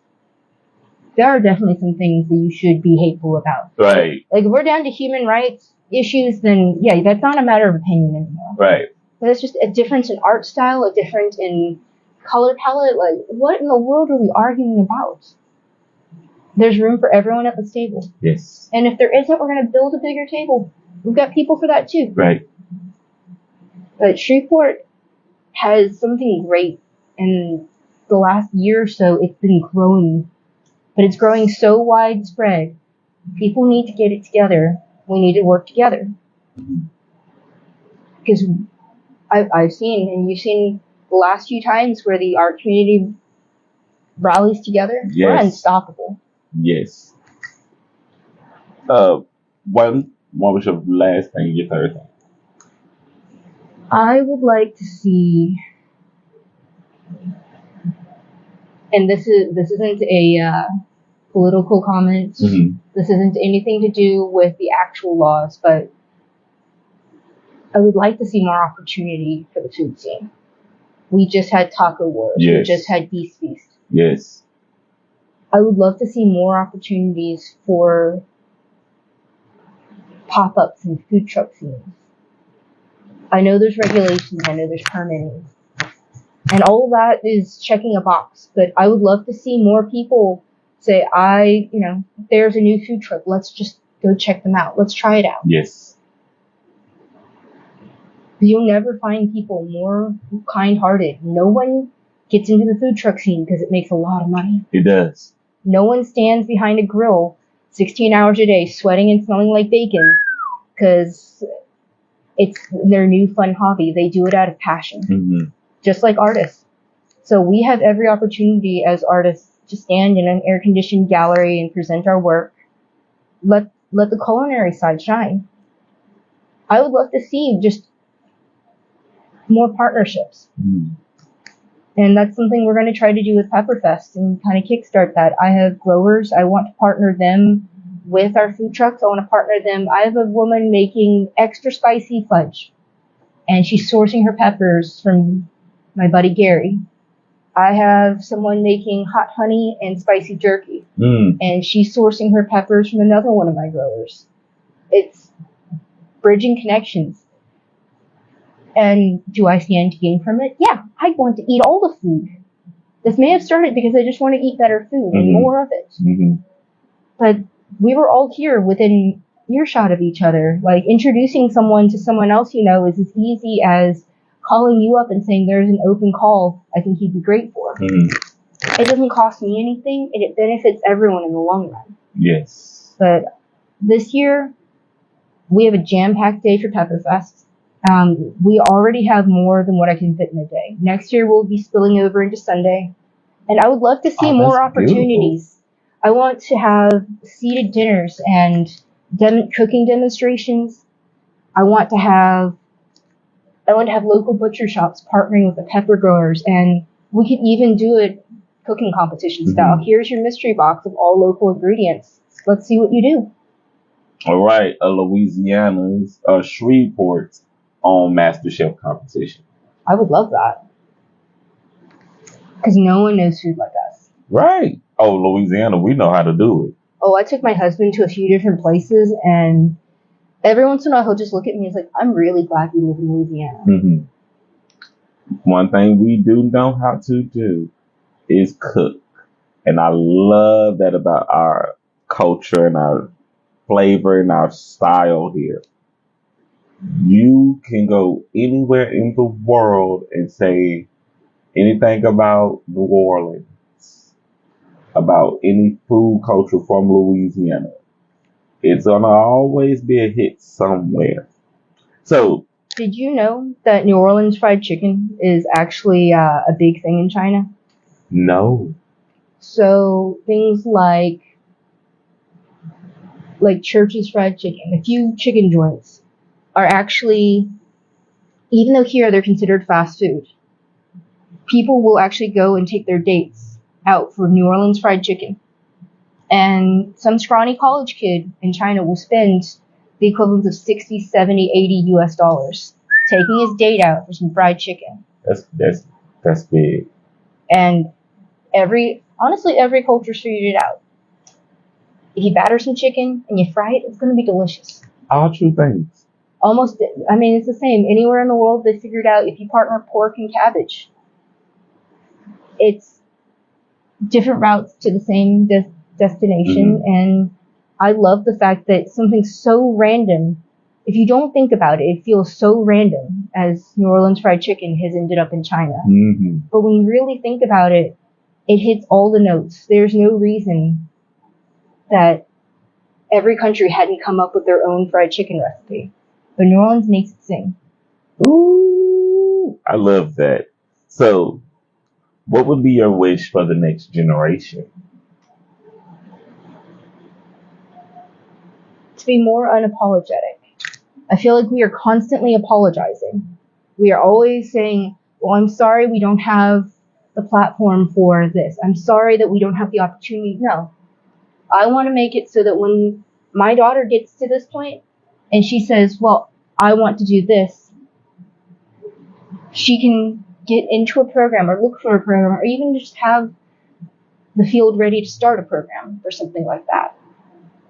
There are definitely some things that you should be hateful about. Right. Like if we're down to human rights issues, then yeah, that's not a matter of opinion anymore. Right. But it's just a difference in art style, a difference in color palette. Like, what in the world are we arguing about? There's room for everyone at this table. Yes. And if there isn't, we're going to build a bigger table. We've got people for that too. Right. But Shreveport has something great. In the last year or so, it's been growing. But it's growing so widespread. People need to get it together. We need to work together. Because I've seen, and you've seen the last few times where the art community rallies together, yes. We're unstoppable. Yes. What was your last thing, your third thing? I would like to see, and this isn't a political comment. Mm-hmm. This isn't anything to do with the actual laws, but I would like to see more opportunity for the food scene. We just had Taco Wars. Yes. We just had Beast Feast. Yes. I would love to see more opportunities for pop-ups and food truck scenes. I know there's regulations, I know there's permitting, and all of that is checking a box, but I would love to see more people say, there's a new food truck, let's just go check them out, let's try it out. Yes. You'll never find people more kind-hearted. No one gets into the food truck scene because it makes a lot of money. It does. No one stands behind a grill 16 hours a day sweating and smelling like bacon because it's their new fun hobby. They do it out of passion, Mm-hmm. just like artists. So we have every opportunity as artists to stand in an air-conditioned gallery and present our work. Let the culinary side shine. I would love to see just more partnerships. Mm-hmm. And that's something we're going to try to do with Pepperfest and kind of kickstart that. I have growers. I want to partner them with our food trucks. I want to partner them. I have a woman making extra spicy fudge, and she's sourcing her peppers from my buddy Gary. I have someone making hot honey and spicy jerky, and she's sourcing her peppers from another one of my growers. It's bridging connections. And do I stand to gain from it? Yeah, I want to eat all the food. This may have started because I just want to eat better food and more of it. Mm-hmm. But we were all here within earshot of each other. Like, introducing someone to someone else you know is as easy as calling you up and saying there's an open call I think you'd be great for. Mm-hmm. It doesn't cost me anything, and it benefits everyone in the long run. Yes. But this year, we have a jam-packed day for Pepperfest. We already have more than what I can fit in a day. Next year, we'll be spilling over into Sunday. And I would love to see more opportunities. Beautiful. I want to have seated dinners and cooking demonstrations. I want to have local butcher shops partnering with the pepper growers and We could even do it cooking competition style. Here's your mystery box of all local ingredients. Let's see what you do. All right, Louisiana's Shreveport's own MasterChef competition. I would love that. Because no one knows food like us. Right. Oh, Louisiana, we know how to do it. Oh, I took my husband to a few different places, and every once in a while he'll just look at me and he's like, I'm really glad we live in Louisiana. One thing we do know how to do is cook. And I love that about our culture and our flavor and our style here. You can go anywhere in the world and say anything about New Orleans, about any food culture from Louisiana. It's gonna always be a hit somewhere. So, did you know that New Orleans fried chicken is actually a big thing in China? No. So things like Church's fried chicken, a few chicken joints are actually, even though here they're considered fast food, people will actually go and take their dates out for New Orleans fried chicken. And some scrawny college kid in China will spend the equivalent of $60, $70, $80 US taking his date out for some fried chicken. That's big. And every culture's figured it out. If you batter some chicken and you fry it, it's going to be delicious. All true things. Almost, I mean, it's the same. Anywhere in the world, they figured out if you partner pork and cabbage, it's different routes to the same destination. And I love the fact that something so random, if you don't think about it, it feels so random as New Orleans fried chicken has ended up in China. But when you really think about it, it hits all the notes. There's no reason that every country hadn't come up with their own fried chicken recipe. But New Orleans makes it sing. Ooh, I love that. So, what would be your wish for the next generation? To be more unapologetic. I feel like we are constantly apologizing. We are always saying, well, I'm sorry we don't have the platform for this. I'm sorry that we don't have the opportunity. No. I want to make it so that when my daughter gets to this point and she says, well, I want to do this, she can get into a program or look for a program or even just have the field ready to start a program or something like that.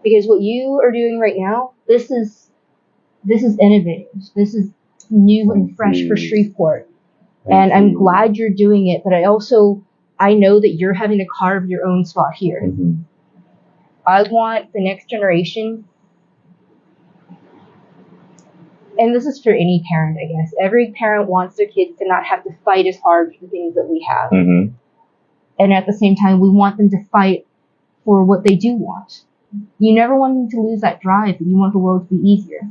Because what you are doing right now, this is innovative. This is new and fresh for Shreveport. And I'm glad you're doing it, but I know that you're having to carve your own spot here. I want the next generation, and this is for any parent, I guess. Every parent wants their kids to not have to fight as hard for the things that we have. And at the same time, we want them to fight for what they do want. You never want them to lose that drive, but you want the world to be easier.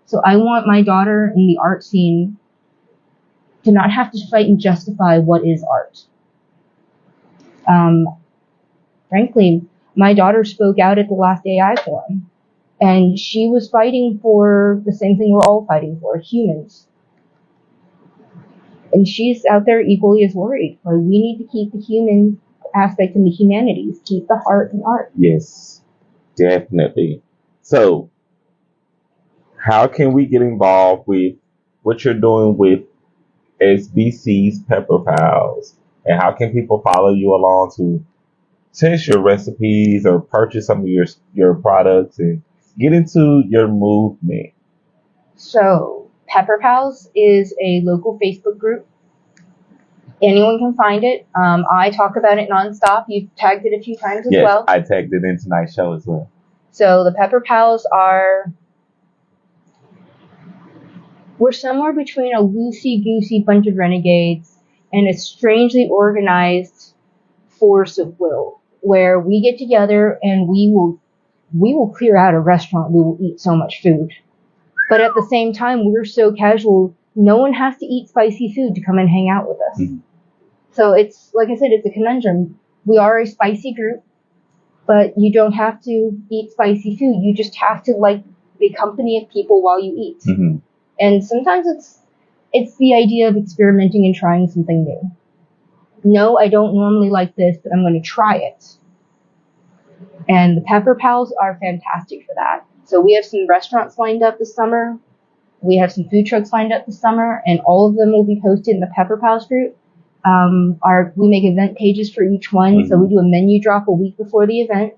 So I want my daughter in the art scene to not have to fight and justify what is art. Frankly, my daughter spoke out at the last AI forum, and she was fighting for the same thing we're all fighting for, humans. And she's out there equally as worried. Like, we need to keep the human aspect and the humanities, keep the heart in art. Yes, definitely. So, how can we get involved with what you're doing with SBC's Pepper Pals? And how can people follow you along to test your recipes or purchase some of your products and get into your movement? So, Pepper Pals is a local Facebook group. Anyone can find it. I talk about it nonstop. You've tagged it a few times as well. Yes, I tagged it in tonight's show as well. So the Pepper Pals we're somewhere between a loosey-goosey bunch of renegades and a strangely organized force of will, where we get together and we will clear out a restaurant. We will eat so much food. But at the same time, we're so casual, no one has to eat spicy food to come and hang out with us. So it's, like I said, it's a conundrum. We are a spicy group, but you don't have to eat spicy food. You just have to like the company of people while you eat. And sometimes it's the idea of experimenting and trying something new. no, I don't normally like this, but I'm going to try it. And the Pepper Pals are fantastic for that. So we have some restaurants lined up this summer. We have some food trucks lined up this summer, and all of them will be posted in the Pepper Pals group. We make event pages for each one, so we do a menu drop a week before the event,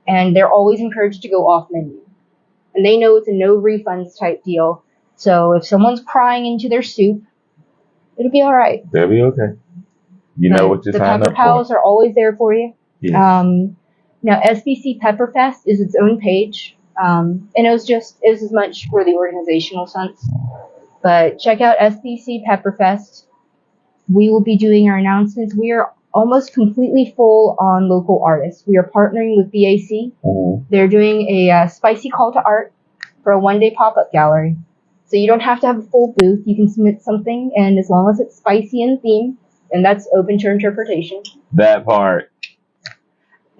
and they're always encouraged to go off menu. And they know it's a no refunds type deal. So if someone's crying into their soup, it'll be all right. They'll be okay. You know what you're The signing Pepper up Pals for. are always there for you. Yes. Now SBC Pepperfest is its own page, and it was as much for the organizational sense. But check out SBC Pepperfest. We will be doing our announcements. We are almost completely full on local artists. We are partnering with BAC. They're doing a spicy call to art for a one-day pop-up gallery. So you don't have to have a full booth. You can submit something, and as long as it's spicy in theme, and that's open to interpretation. That part.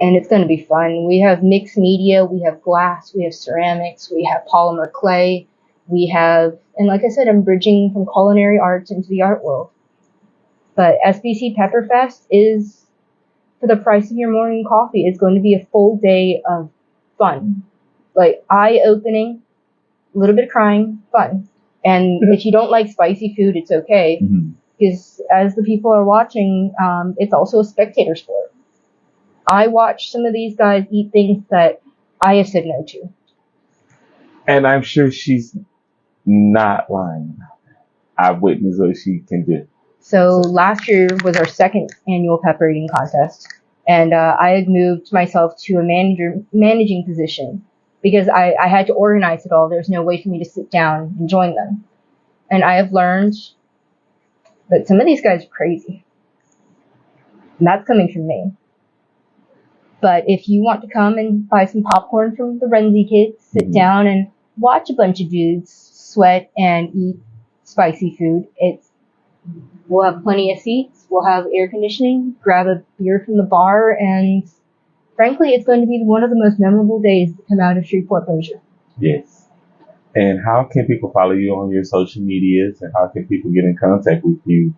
And it's going to be fun. We have mixed media. We have glass. We have ceramics. We have polymer clay. We have, and like I said, I'm bridging from culinary arts into the art world. But SBC Pepperfest is, for the price of your morning coffee, it's going to be a full day of fun. Like eye-opening, a little bit of crying, fun. And if you don't like spicy food, it's okay. Because as the people are watching, it's also a spectator sport. I watch some of these guys eat things that I have said no to. And I'm sure she's not lying. I've witnessed what she can do. So last year was our second annual pepper eating contest, and I had moved myself to a managing position because I had to organize it all. There's no way for me to sit down and join them. And I have learned that some of these guys are crazy. And that's coming from me. But if you want to come and buy some popcorn from the Renzi kids, sit down and watch a bunch of dudes sweat and eat spicy food, we'll have plenty of seats, we'll have air conditioning, grab a beer from the bar, and frankly, it's going to be one of the most memorable days to come out of Shreveport Bossier. Yes. And how can people follow you on your social medias, and how can people get in contact with you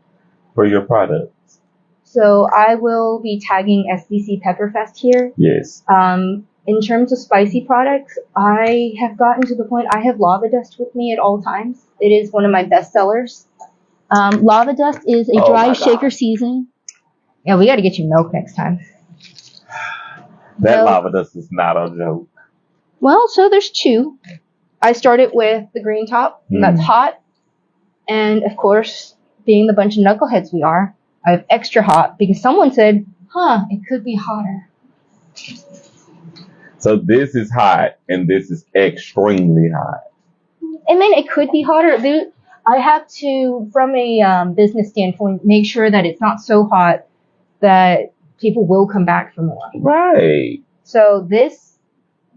for your products? So I will be tagging SBC Pepperfest here. Yes. In terms of spicy products, I have gotten to the point I have lava dust with me at all times. It is one of my best sellers. Lava dust is a dry shaker season. Yeah, we got to get you milk next time. That lava dust is not a joke. Well, so there's two. I started with the green top, and that's hot. And of course, being the bunch of knuckleheads we are, I have extra hot because someone said, it could be hotter. So this is hot, and this is extremely hot. I mean, it could be hotter. I have to, from a business standpoint, make sure that it's not so hot that people will come back for more. Right. So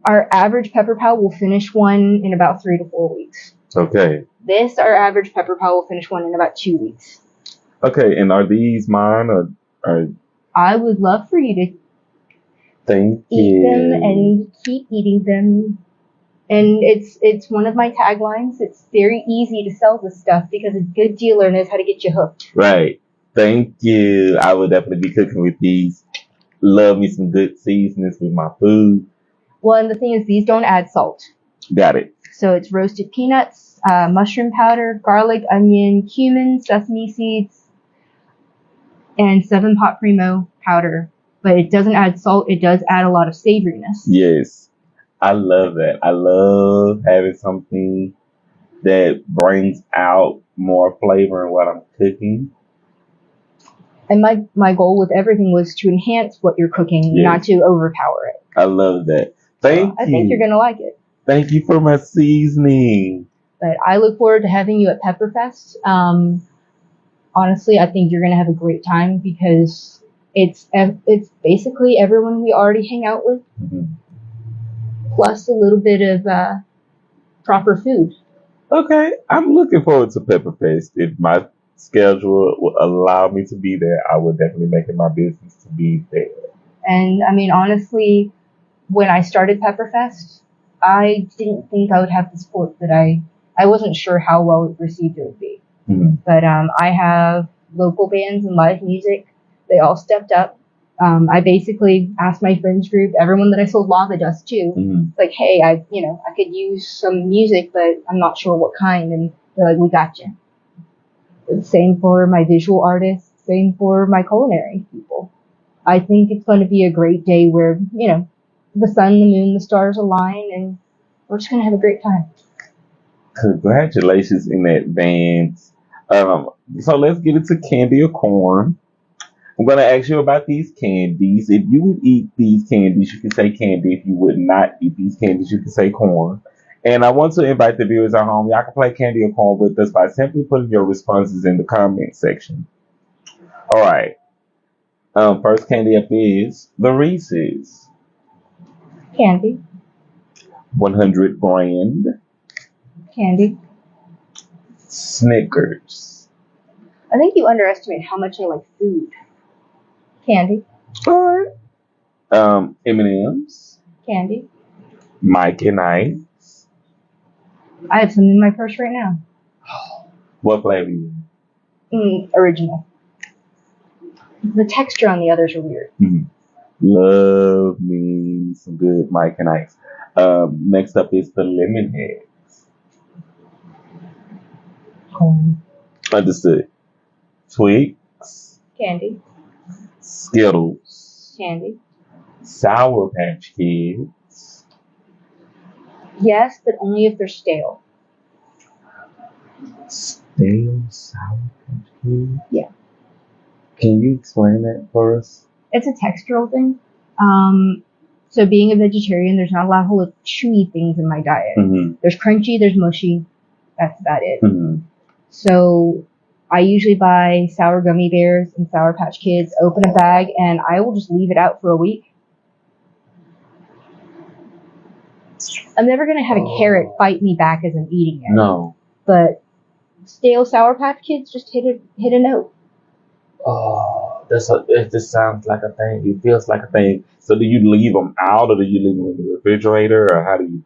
our average Pepper Pal will finish one in about 3 to 4 weeks. Okay. Our average Pepper Pal will finish one in about 2 weeks. Okay, and are these mine or? I would love for you to eat them and keep eating them. And it's one of my taglines. It's very easy to sell this stuff because a good dealer knows how to get you hooked. Right. Thank you. I would definitely be cooking with these. Love me some good seasonings with my food. Well, and the thing is, these don't add salt. Got it. So it's roasted peanuts, mushroom powder, garlic, onion, cumin, sesame seeds, and 7-pot primo powder. But it doesn't add salt. It does add a lot of savoriness. Yes. I love that. I love having something that brings out more flavor in what I'm cooking. And my goal with everything was to enhance what you're cooking, not to overpower it. I love that. Thank you. I think you're going to like it. Thank you for my seasoning. But I look forward to having you at Pepperfest. Honestly, I think you're going to have a great time because it's basically everyone we already hang out with, plus a little bit of proper food. Okay, I'm looking forward to Pepperfest. If my schedule will allow me to be there, I would definitely make it my business to be there. And I mean, honestly, when I started Pepperfest, I didn't think I would have the support that I wasn't sure how well received it would be. But I have local bands and live music They all stepped up. I basically asked my friends group, everyone that I sold lava dust to, like, hey, I could use some music, but I'm not sure what kind. And they're like, we got you. Same for my visual artists. Same for my culinary people. I think it's going to be a great day where, the sun, the moon, the stars align, and we're just going to have a great time. Congratulations in advance. So let's get into candy or corn. I'm going to ask you about these candies. If you would eat these candies, you can say candy. If you would not eat these candies, you can say corn. And I want to invite the viewers at home. Y'all can play candy or corn with us by simply putting your responses in the comment section. All right. First candy up is the Reese's. Candy. 100 grand. Candy. Snickers. I think you underestimate how much I like food. Candy. All right. M&M's. Candy. Mike and Ice. I have some in my purse right now. What flavor are you? Original. The texture on the others are weird. Love me some good Mike and Ice. Next up is the lemon heads. Corn. Understood. Twix. Candy. Skittles. Candy. Sour Patch Kids. Yes, but only if they're stale. Stale Sour Patch Kids? Yeah. Can you explain that for us? It's a textural thing. So being a vegetarian, there's not a lot of chewy things in my diet. There's crunchy, there's mushy. That's about it. So I usually buy sour gummy bears and Sour Patch Kids, open a bag, and I will just leave it out for a week. I'm never going to have a carrot fight me back as I'm eating it. No. But stale Sour Patch Kids just hit a note. Oh, it just sounds like a thing. It feels like a thing. So do you leave them out, or do you leave them in the refrigerator, or how do you?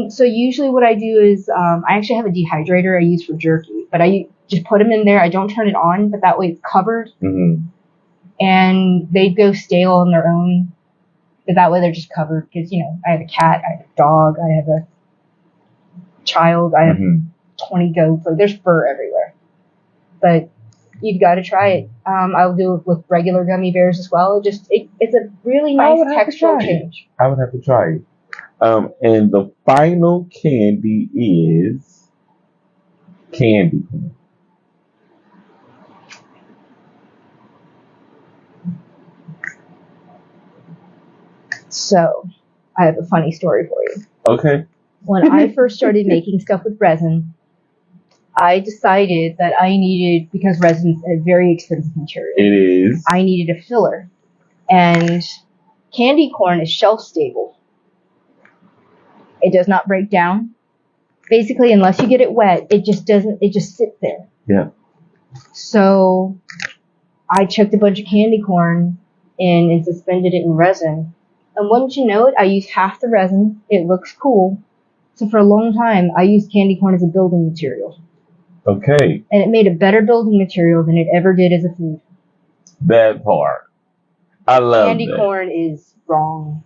So usually what I do is I actually have a dehydrator I use for jerky, but I just put them in there. I don't turn it on, but that way it's covered. And they go stale on their own, but that way they're just covered because, I have a cat, I have a dog, I have a child, I have 20 goats. Like, there's fur everywhere. But you've got to try it. I'll do it with regular gummy bears as well. It's a really nice textural change. I would have to try it. And the final candy is candy corn. So, I have a funny story for you. Okay. When I first started making stuff with resin, I decided that I needed, because resin is a very expensive material. It is. I needed a filler. And candy corn is shelf stable. It does not break down. Basically, unless you get it wet, it just sits there. Yeah. So I chucked a bunch of candy corn in and suspended it in resin. And wouldn't you know it, I used half the resin. It looks cool. So for a long time, I used candy corn as a building material. Okay. And it made a better building material than it ever did as a food. That part. I love candy corn is wrong.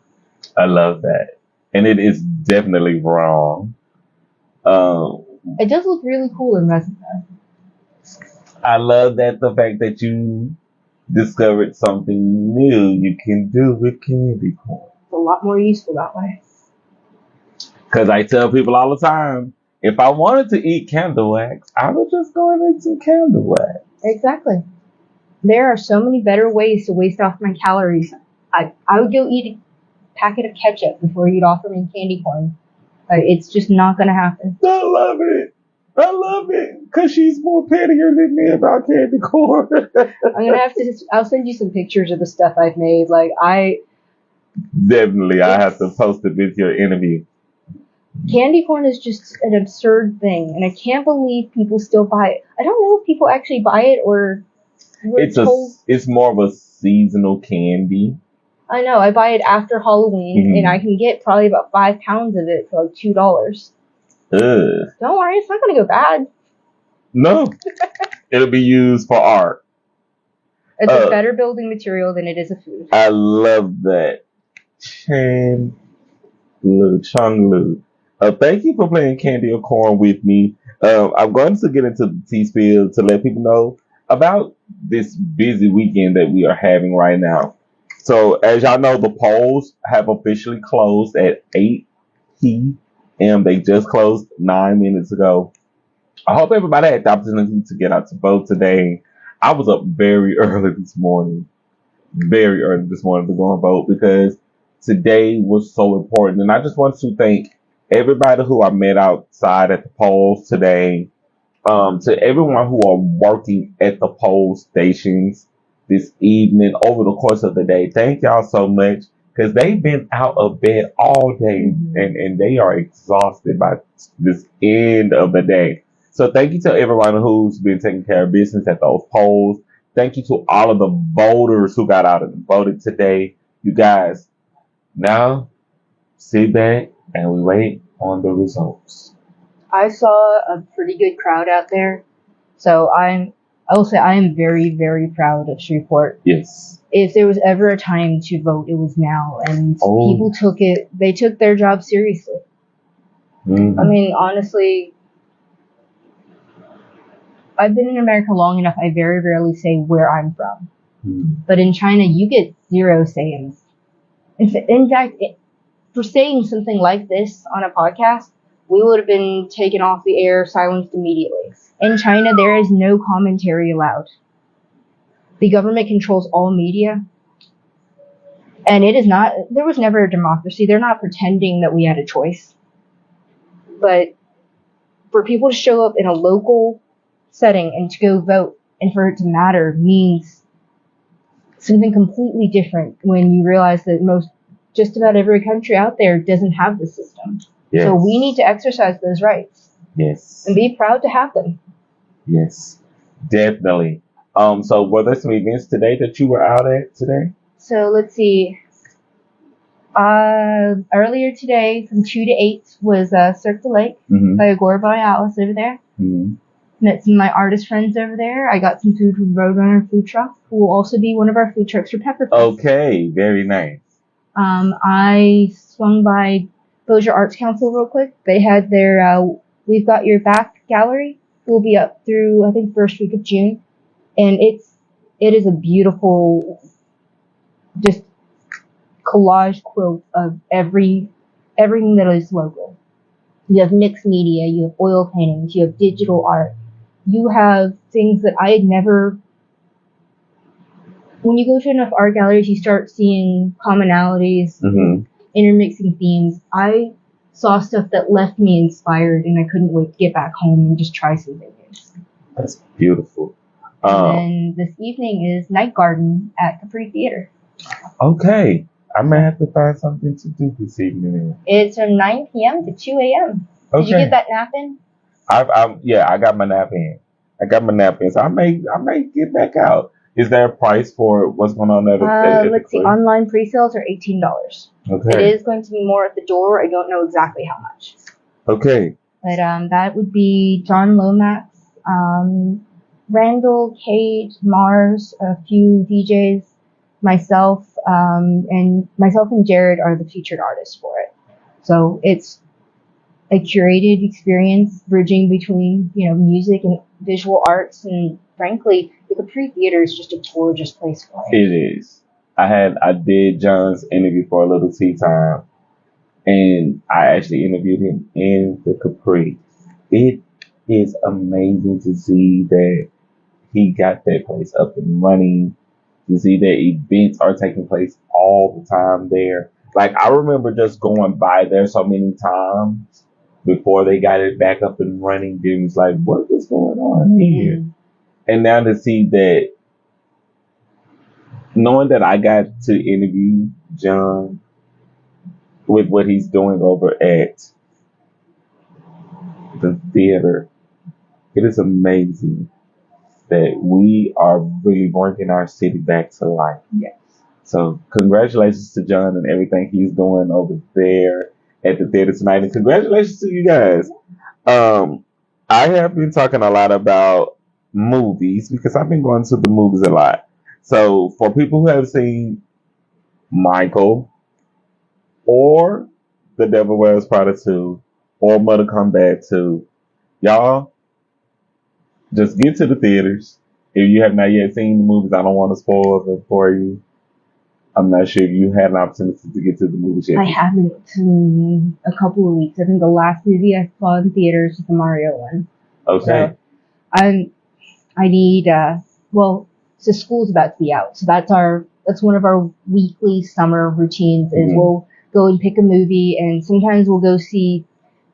I love that. And it is definitely wrong. It does look really cool in resin though. I love that the fact that you discovered something new you can do with candy corn. It's a lot more useful that way. Because I tell people all the time, if I wanted to eat candle wax, I would just go and eat some candle wax. Exactly. There are so many better ways to waste off my calories. I would go eat a packet of ketchup before you'd offer me candy corn. It's just not going to happen. I love it. I love it. Because she's more pettier than me about candy corn. I'm going to have to I'll send you some pictures of the stuff I've made. Definitely, I have to post it with your interview. Candy corn is just an absurd thing, and I can't believe people still buy it. I don't know if people actually buy it or it's more of a seasonal candy. I know. I buy it after Halloween, and I can get probably about 5 pounds of it for like $2. Ugh. Don't worry, it's not going to go bad. No. It'll be used for art. It's a better building material than it is a food. I love that. Chang Liu. Thank you for playing Candy or Corn with me. I'm going to get into the tea spill to let people know about this busy weekend that we are having right now. So, as y'all know, the polls have officially closed at 8 p.m. They just closed 9 minutes ago. I hope everybody had the opportunity to get out to vote today. I was up very early this morning to go and vote because today was so important. And I just want to thank everybody who I met outside at the polls today, to everyone who are working at the poll stations this evening over the course of the day. Thank y'all so much because they've been out of bed all day and they are exhausted by this end of the day. So thank you to everyone who's been taking care of business at those polls. Thank you to all of the voters who got out and voted today. You guys, now sit back and we wait on the results. I saw a pretty good crowd out there, so I will say I am very, very proud of Shreveport. Yes. If there was ever a time to vote, it was now, and people they took their job seriously. Mm-hmm. I mean, honestly, I've been in America long enough, I very rarely say where I'm from. Mm-hmm. But in China, you get zero sayings. In fact, for saying something like this on a podcast, we would have been taken off the air, silenced immediately. In China, there is no commentary allowed. The government controls all media. And there was never a democracy. They're not pretending that we had a choice. But for people to show up in a local setting and to go vote and for it to matter means something completely different when you realize that just about every country out there doesn't have the system. Yes. So we need to exercise those rights. Yes. And be proud to have them. Yes, definitely. So were there some events today that you were out at today? So let's see. Earlier today, from 2 to 8, was Cirque du Lake by Agora Borealis over there. Mm-hmm. Met some of my artist friends over there. I got some food from Roadrunner Food Truck, who will also be one of our food trucks for Pepper Pal. Okay, very nice. I swung by Bossier Arts Council real quick. They had their We've Got Your Back gallery. It will be up through, I think, first week of June. And it is a beautiful, just collage quilt of everything that is local. You have mixed media, you have oil paintings, you have digital art. You have things that I had never... When you go to enough art galleries, you start seeing commonalities, intermixing themes. I saw stuff that left me inspired, and I couldn't wait to get back home and just try something new. That's beautiful. And then this evening is Night Garden at Capri Theater. Okay. I may have to find something to do this evening. It's from 9 p.m. to 2 a.m. Did you get that nap in? I got my nap in. So I may get back out. Is there a price for what's going on at let's see. Online pre-sales are $18. Okay. It is going to be more at the door. I don't know exactly how much. Okay. But that would be John Lomax, Randall, Cade, Mars, a few DJs, myself and Jerrick are the featured artists for it. So it's a curated experience bridging between, music and visual arts, and frankly, the Capri Theater is just a gorgeous place for it. It is. I did John's interview for A Lil Tea Time, and I actually interviewed him in the Capri. It is amazing to see that he got that place up and running, to see that events are taking place all the time there. Like, I remember just going by there so many times before they got it back up and running. It was like, what was going on here? Mm-hmm. And now to see that, knowing that I got to interview John with what he's doing over at the theater, it is amazing that we are really bringing our city back to life. Yes. So congratulations to John and everything he's doing over there at the theater tonight. And congratulations to you guys. I have been talking a lot about movies because I've been going to the movies a lot. So for people who have seen Michael or The Devil Wears Prada 2 or Mortal Kombat 2, y'all just get to the theaters. If you have not yet seen the movies, I don't want to spoil them for you. I'm not sure if you had an opportunity to get to the movies yet. I haven't in a couple of weeks. I think the last movie I saw in theaters was the Mario one. Okay. So I need so school's about to be out. So that's one of our weekly summer routines is we'll go and pick a movie, and sometimes we'll go see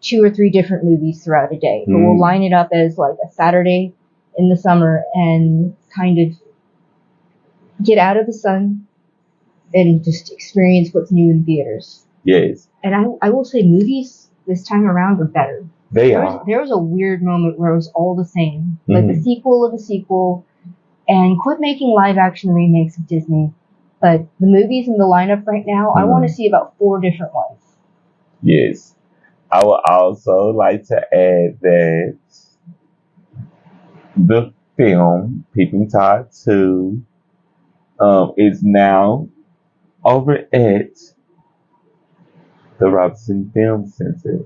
2 or 3 different movies throughout a day. But we'll line it up as like a Saturday in the summer and kind of get out of the sun and just experience what's new in theaters. Yes. And I will say movies this time around are better. There was a weird moment where it was all the same. Like the sequel of a sequel, and quit making live action remakes of Disney. But the movies in the lineup right now, I want to see about 4 different ones. Yes. I would also like to add that the film Peeping Tom 2 is now over at the Robinson Film Center.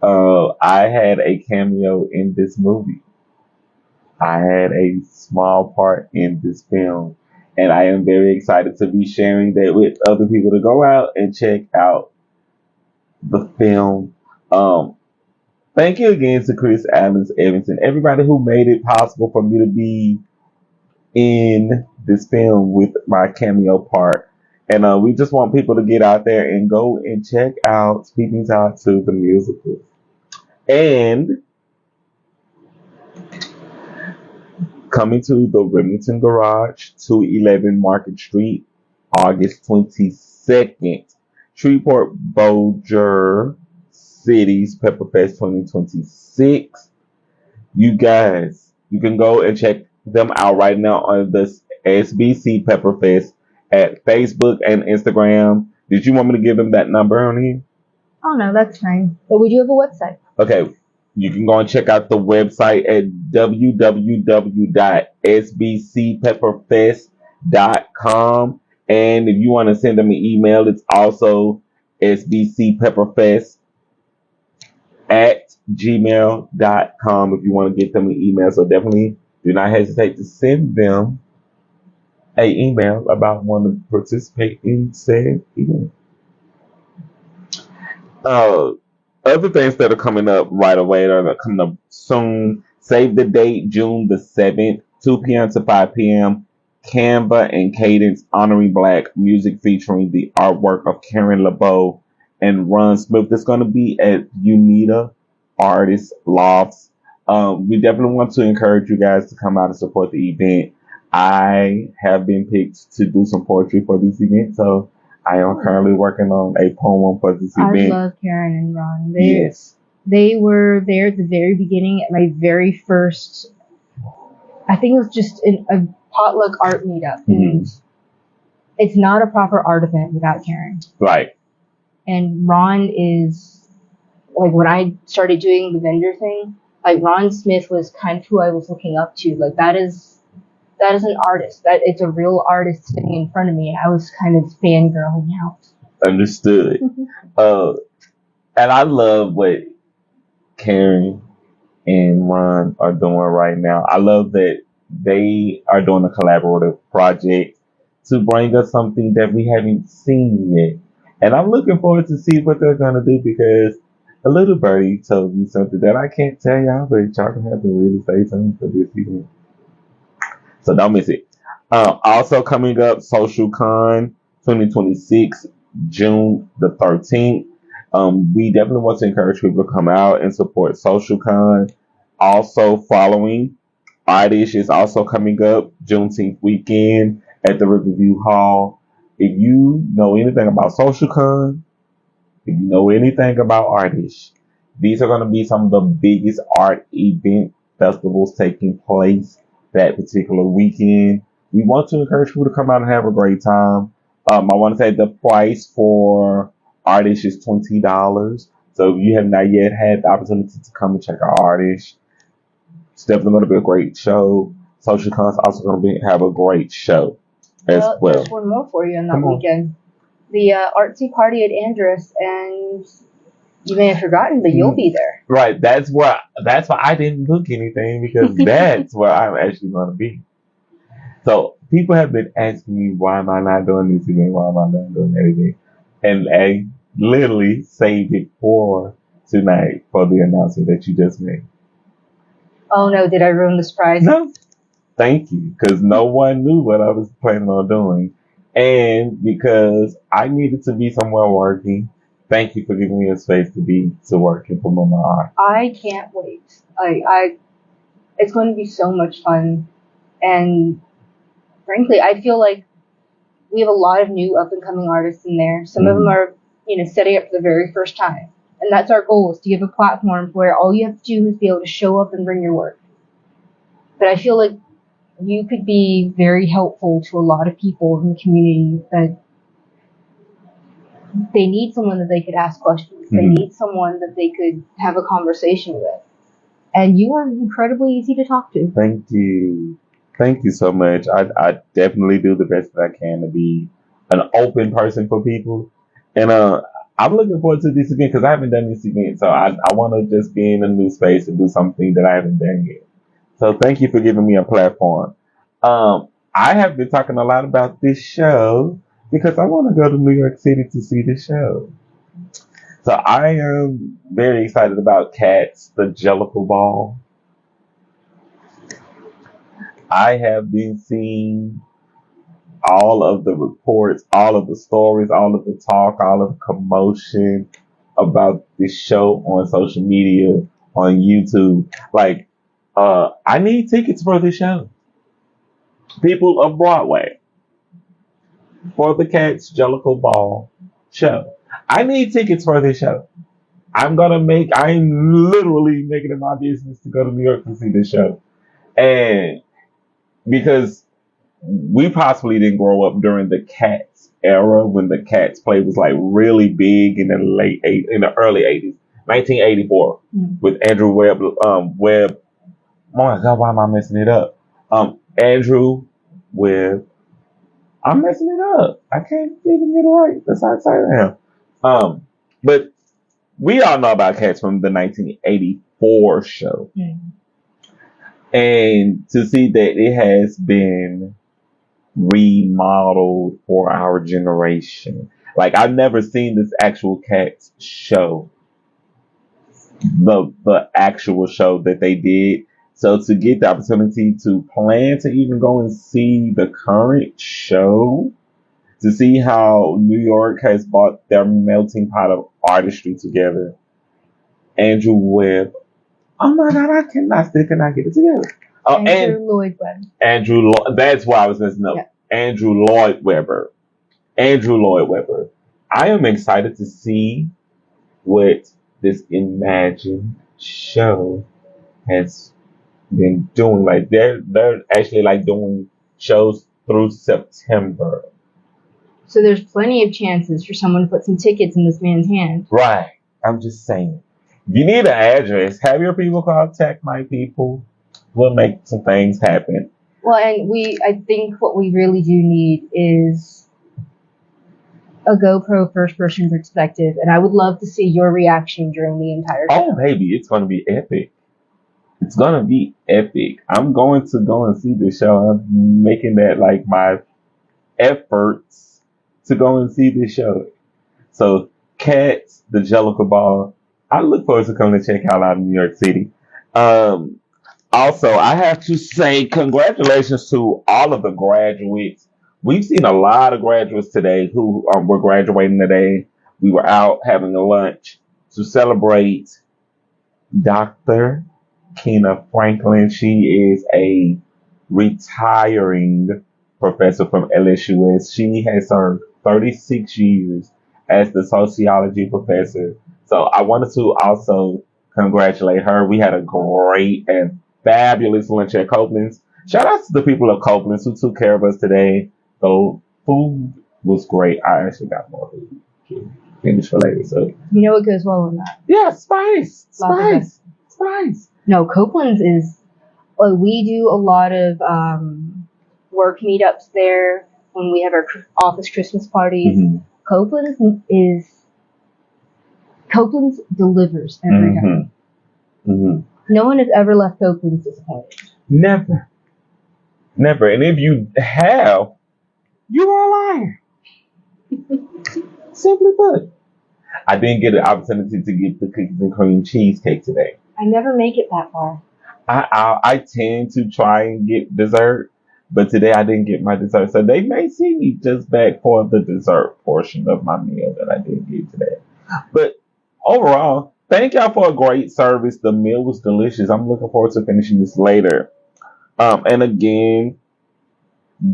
I had a cameo in this movie. I had a small part in this film, and I am very excited to be sharing that with other people to go out and check out the film. Thank you again to Chris Adams Evanson, everybody who made it possible for me to be in this film with my cameo part. And we just want people to get out there and go and check out Peeping Tom 2, the musical. And coming to the Remington Garage, 211 Market Street, August 22nd. Shreveport Bossier City's Pepper Fest 2026. You guys, you can go and check them out right now on the SBC Pepper Fest at Facebook and Instagram. Did you want me to give them that number on here? Oh no, that's fine. But we do have a website. Okay. You can go and check out the website at www.sbcpepperfest.com. And if you want to send them an email, it's also sbcpepperfest@gmail.com if you want to get them an email. So definitely do not hesitate to send them an email about wanting to participate in said event. Other things that are coming up right away that are coming up soon. Save the date, June the 7th, 2 p.m. to 5 p.m. Canva and Cadence Honoring Black music featuring the artwork of Karen LeBeau and Ron Smith. That's going to be at Unita Artist Lofts. We definitely want to encourage you guys to come out and support the event. I have been picked to do some poetry for this event, so I am currently working on a poem for this event. I love Karen and Ron. Yes. They were there at the very beginning at my very first, I think it was just a potluck art meetup. And it's not a proper art event without Karen. Right. And Ron is, like when I started doing the vendor thing, like Ron Smith was kind of who I was looking up to. Like that is an artist. That it's a real artist sitting in front of me. I was kind of fangirling out. Understood. And I love what Karen and Ron are doing right now. I love that they are doing a collaborative project to bring us something that we haven't seen yet. And I'm looking forward to see what they're going to do because a little birdie told me something that I can't tell y'all, but y'all can have to really say something for this event. So don't miss it. Also coming up, Social Con 2026, June the 13th. We definitely want to encourage people to come out and support Social Con. Also following, Artish is also coming up Juneteenth weekend at the Riverview Hall. If you know anything about Social Con, if you know anything about Artish, these are going to be some of the biggest art event festivals taking place that particular weekend. We want to encourage people to come out and have a great time. I want to say the price for Artish is $20. So if you have not yet had the opportunity to come and check out Artish, it's definitely going to be a great show. Social Con is also going to have a great show. as Well, well. there's one more for you on that Come on. weekend. The artsy party at Andrus, and you may have forgotten, but you'll be there. Right. That's why I didn't book anything, because that's where I'm actually going to be. So people have been asking me, why am I not doing this event? Why am I not doing that event? And I literally saved it for tonight for the announcement that you just made. Oh no, did I ruin the surprise? No, thank you, because no one knew what I was planning on doing, and because I needed to be somewhere working. Thank you for giving me a space to work and promote my art. I can't wait. It's going to be so much fun, and frankly, I feel like we have a lot of new up and coming artists in there. Some of them are, setting up for the very first time, and that's our goal: is to give a platform where all you have to do is be able to show up and bring your work. But I feel like you could be very helpful to a lot of people in the community that they need someone that they could ask questions. They need someone that they could have a conversation with. And you are incredibly easy to talk to. Thank you. Thank you so much. I definitely do the best that I can to be an open person for people. And I'm looking forward to this event because I haven't done this event. So I want to just be in a new space and do something that I haven't done yet. So thank you for giving me a platform. I have been talking a lot about this show because I want to go to New York City to see the show. So I am very excited about Cats, the Jellicle Ball. I have been seeing all of the reports, all of the stories, all of the talk, all of the commotion about this show on social media, on YouTube. Like, I need tickets for the show. People of Broadway, for the Cats Jellicle Ball show. I need tickets for this show. I'm literally making it my business to go to New York to see this show. And because we possibly didn't grow up during the Cats era when the Cats play was like really big in the early 80s, 1984 with Andrew Webb. Webb. Oh my God, why am I messing it up? Andrew Webb. I'm messing it up. I can't even get it right. That's how excited I am. But we all know about Cats from the 1984 show. And to see that it has been remodeled for our generation. Like, I've never seen this actual Cats show. The actual show that they did. So to get the opportunity to plan to even go and see the current show, to see how New York has brought their melting pot of artistry together. Andrew Webb. Oh my God, I still cannot get it together. Andrew Lloyd Webber. Andrew Lloyd, that's why I was messing up. Yeah. Andrew Lloyd Webber. I am excited to see what this imagined show has been doing. Like they're actually like doing shows through September. So there's plenty of chances for someone to put some tickets in this man's hand. Right. I'm just saying. If you need an address, have your people contact my people. We'll make some things happen. Well, and I think what we really do need is a GoPro first-person perspective, and I would love to see your reaction during the entire show. Oh, baby, it's going to be epic. It's going to be epic. I'm going to go and see the show. I'm making that like my efforts to go and see this show. So, Cats, the Jellicle Ball. I look forward to coming to check out in New York City. Also, I have to say congratulations to all of the graduates. We've seen a lot of graduates today who were graduating today. We were out having a lunch to celebrate Dr. Keena Franklin. She is a retiring professor from LSUS. She has served 36 years as the sociology professor. So I wanted to also congratulate her. We had a great and fabulous lunch at Copeland's. Shout out to the people of Copeland's who took care of us today. The food was great. I actually got more food to finish for later. So you know what goes well in that? Yeah, spice. No, Copeland's is. We do a lot of work meetups there. when we have our office Christmas parties. Mm-hmm. Copeland's delivers every time. Mm-hmm. No one has ever left Copeland's disappointed. Never. Never. And if you have, you are a liar. Simply put. I didn't get an opportunity to get the cookies and cream cheesecake today. I never make it that far. I tend to try and get dessert, but today I didn't get my dessert. So they may see me just back for the dessert portion of my meal that I didn't get today. But overall, thank y'all for a great service. The meal was delicious. I'm looking forward to finishing this later. And again,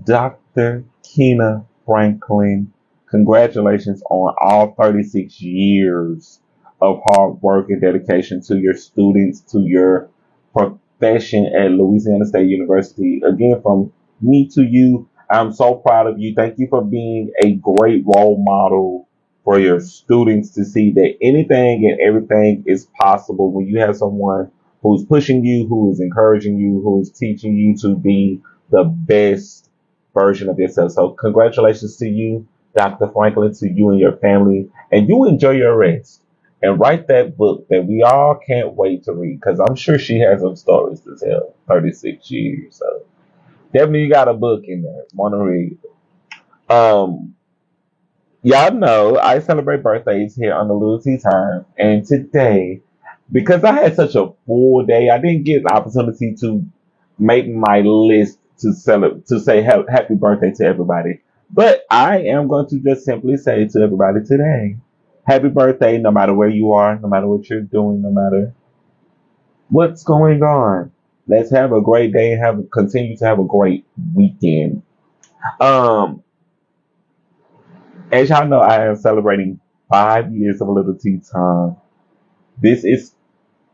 Dr. Keena Franklin, congratulations on all 36 years of hard work and dedication to your students, to your profession at Louisiana State University. Again, from me to you, I'm so proud of you. Thank you for being a great role model for your students to see that anything and everything is possible when you have someone who's pushing you, who is encouraging you, who is teaching you to be the best version of yourself. So congratulations to you, Dr. Franklin, to you and your family, and you enjoy your rest and write that book that we all can't wait to read, because I'm sure she has some stories to tell. 36 years. So definitely you got a book in there. Want to read. Y'all know I celebrate birthdays here on the Lil Tea Time, and today, because I had such a full day, I didn't get the opportunity to make my list to say happy birthday to everybody. But I am going to just simply say to everybody today, happy birthday, no matter where you are, no matter what you're doing, no matter what's going on. Let's have a great day and continue to have a great weekend. Um, as y'all know, I am celebrating 5 years of A Lil Tea Time. This is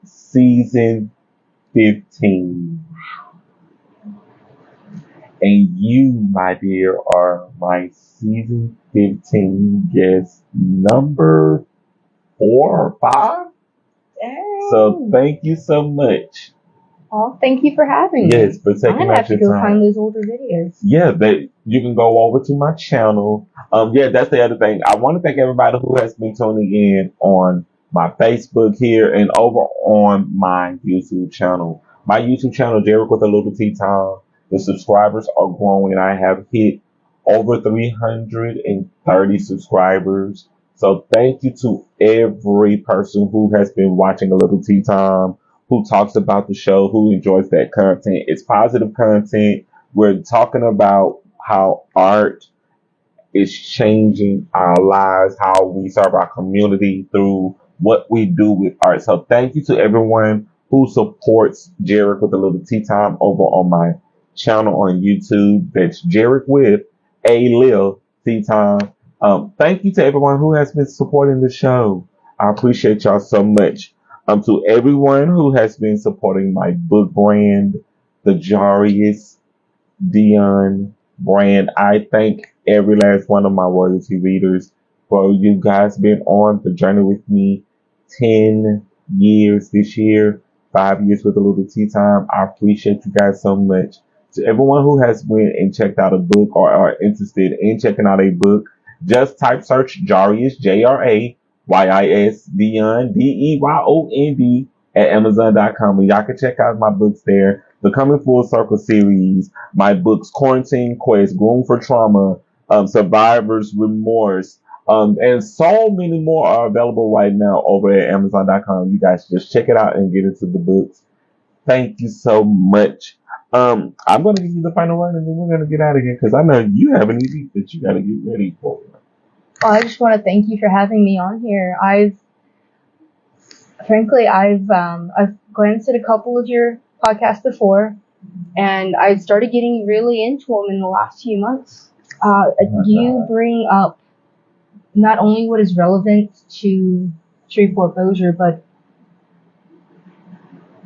season 15. And you, my dear, are my season 15 guest number 4 or 5. Dang. So thank you so much. Oh, thank you for having me. Yes, for I'm taking gonna out have to your go time. find those older videos. Yeah, that you can go over to my channel. Yeah, that's the other thing. I want to thank everybody who has been tuning in on my Facebook here and over on my YouTube channel. My YouTube channel, Jerrick with A Lil Tea Time. The subscribers are growing. I have hit over 330 subscribers. So thank you to every person who has been watching A Lil Tea Time, who talks about the show, who enjoys that content. It's positive content. We're talking about how art is changing our lives, how we serve our community through what we do with art. So thank you to everyone who supports Jerrick with A Lil Tea Time over on my channel on YouTube. That's Jerrick with A Lil Tea Time. Thank you to everyone who has been supporting the show. I appreciate y'all so much. To everyone who has been supporting my book brand, the Jarius Dion brand. I thank every last one of my royalty readers for you guys being on the journey with me. 10 years this year, 5 years with A Lil Tea Time. I appreciate you guys so much. To everyone who has went and checked out a book or are interested in checking out a book, just type search Jarius, Jarius Dion, Deyond at Amazon.com, and y'all can check out my books there. The Coming Full Circle series, my books Quarantine Quest, Groom for Trauma, Survivor's Remorse, and so many more are available right now over at Amazon.com. You guys just check it out and get into the books. Thank you so much. I'm going to give you the final word and then we're going to get out of here because I know you have an event that you got to get ready for. Well, I just want to thank you for having me on here. I've glanced at a couple of your podcasts before, and I started getting really into them in the last few months. You bring up not only what is relevant to Shreveport Bossier, but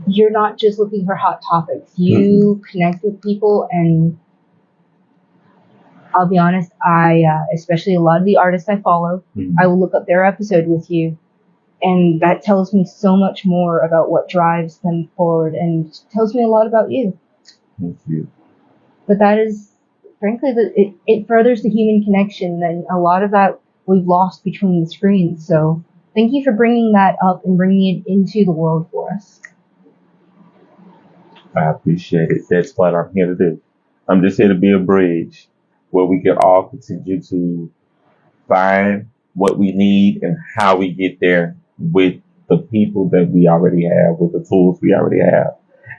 you're not just looking for hot topics. You connect with people, and I'll be honest, especially a lot of the artists I follow, I will look up their episode with you, and that tells me so much more about what drives them forward and tells me a lot about you. Thank you. But that is frankly, it furthers the human connection, and a lot of that we've lost between the screens. So thank you for bringing that up and bringing it into the world for us. I appreciate it. That's what I'm here to do. I'm just here to be a bridge where we can all continue to find what we need and how we get there with the people that we already have, with the tools we already have.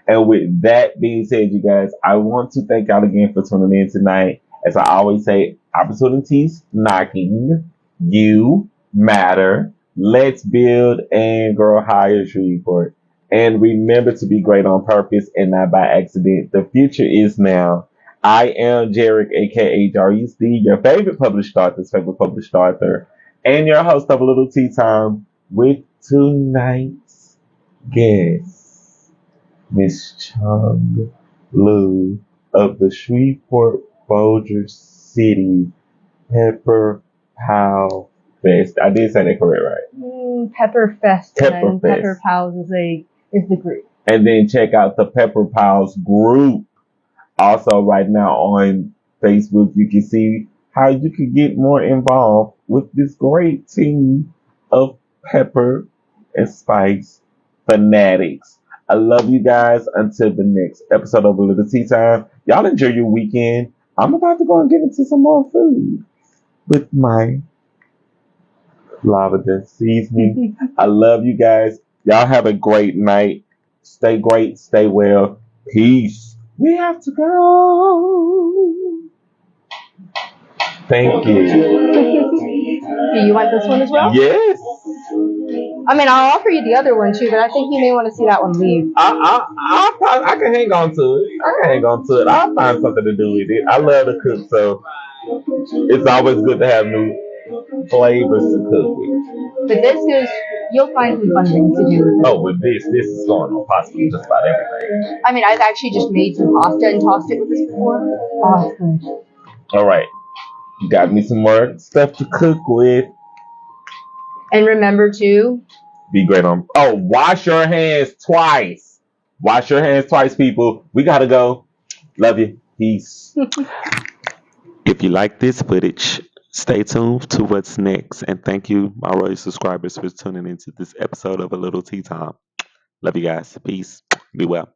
And with that being said, you guys, I want to thank y'all again for tuning in tonight. As I always say, opportunities knocking. You matter. Let's build and grow higher, Shreveport. And remember to be great on purpose and not by accident. The future is now. I am Jerrick, aka Jerrick, your favorite published author's favorite published author, and your host of A Little Tea Time with tonight's guest. Miss Chang Liu of the Shreveport Bossier City Pepper Pal Fest. I did say that correct, right? Pepper Fest Pepper and Fest. Pepper Pals is the group. And then check out the Pepper Pals group. Also, right now on Facebook, you can see how you can get more involved with this great team of pepper and spice fanatics. I love you guys. Until the next episode of A Little Tea Time, y'all enjoy your weekend. I'm about to go and get into some more food with my lava dust seasoning. I love you guys. Y'all have a great night. Stay great. Stay well. Peace. We have to go. Thank you. Do you want this one as well? Yes. I mean, I'll offer you the other one too, but I think you may want to see that one leave. I can hang on to it. I can hang on to it. I'll find something to do with it. I love to cook, so it's always good to have new flavors to cook with. But this is, you'll find some fun things to do with it. Oh, with this is going on possibly just about everything. I mean, I've actually just made some pasta and tossed it with this before. Oh, it's good. All right. You got me some more stuff to cook with. And remember to be great on. Oh, wash your hands twice. Wash your hands twice, people. We gotta go. Love you. Peace. If you like this footage, stay tuned to what's next. And thank you, my royal subscribers, for tuning into this episode of A Little Tea Time. Love you guys. Peace. Be well.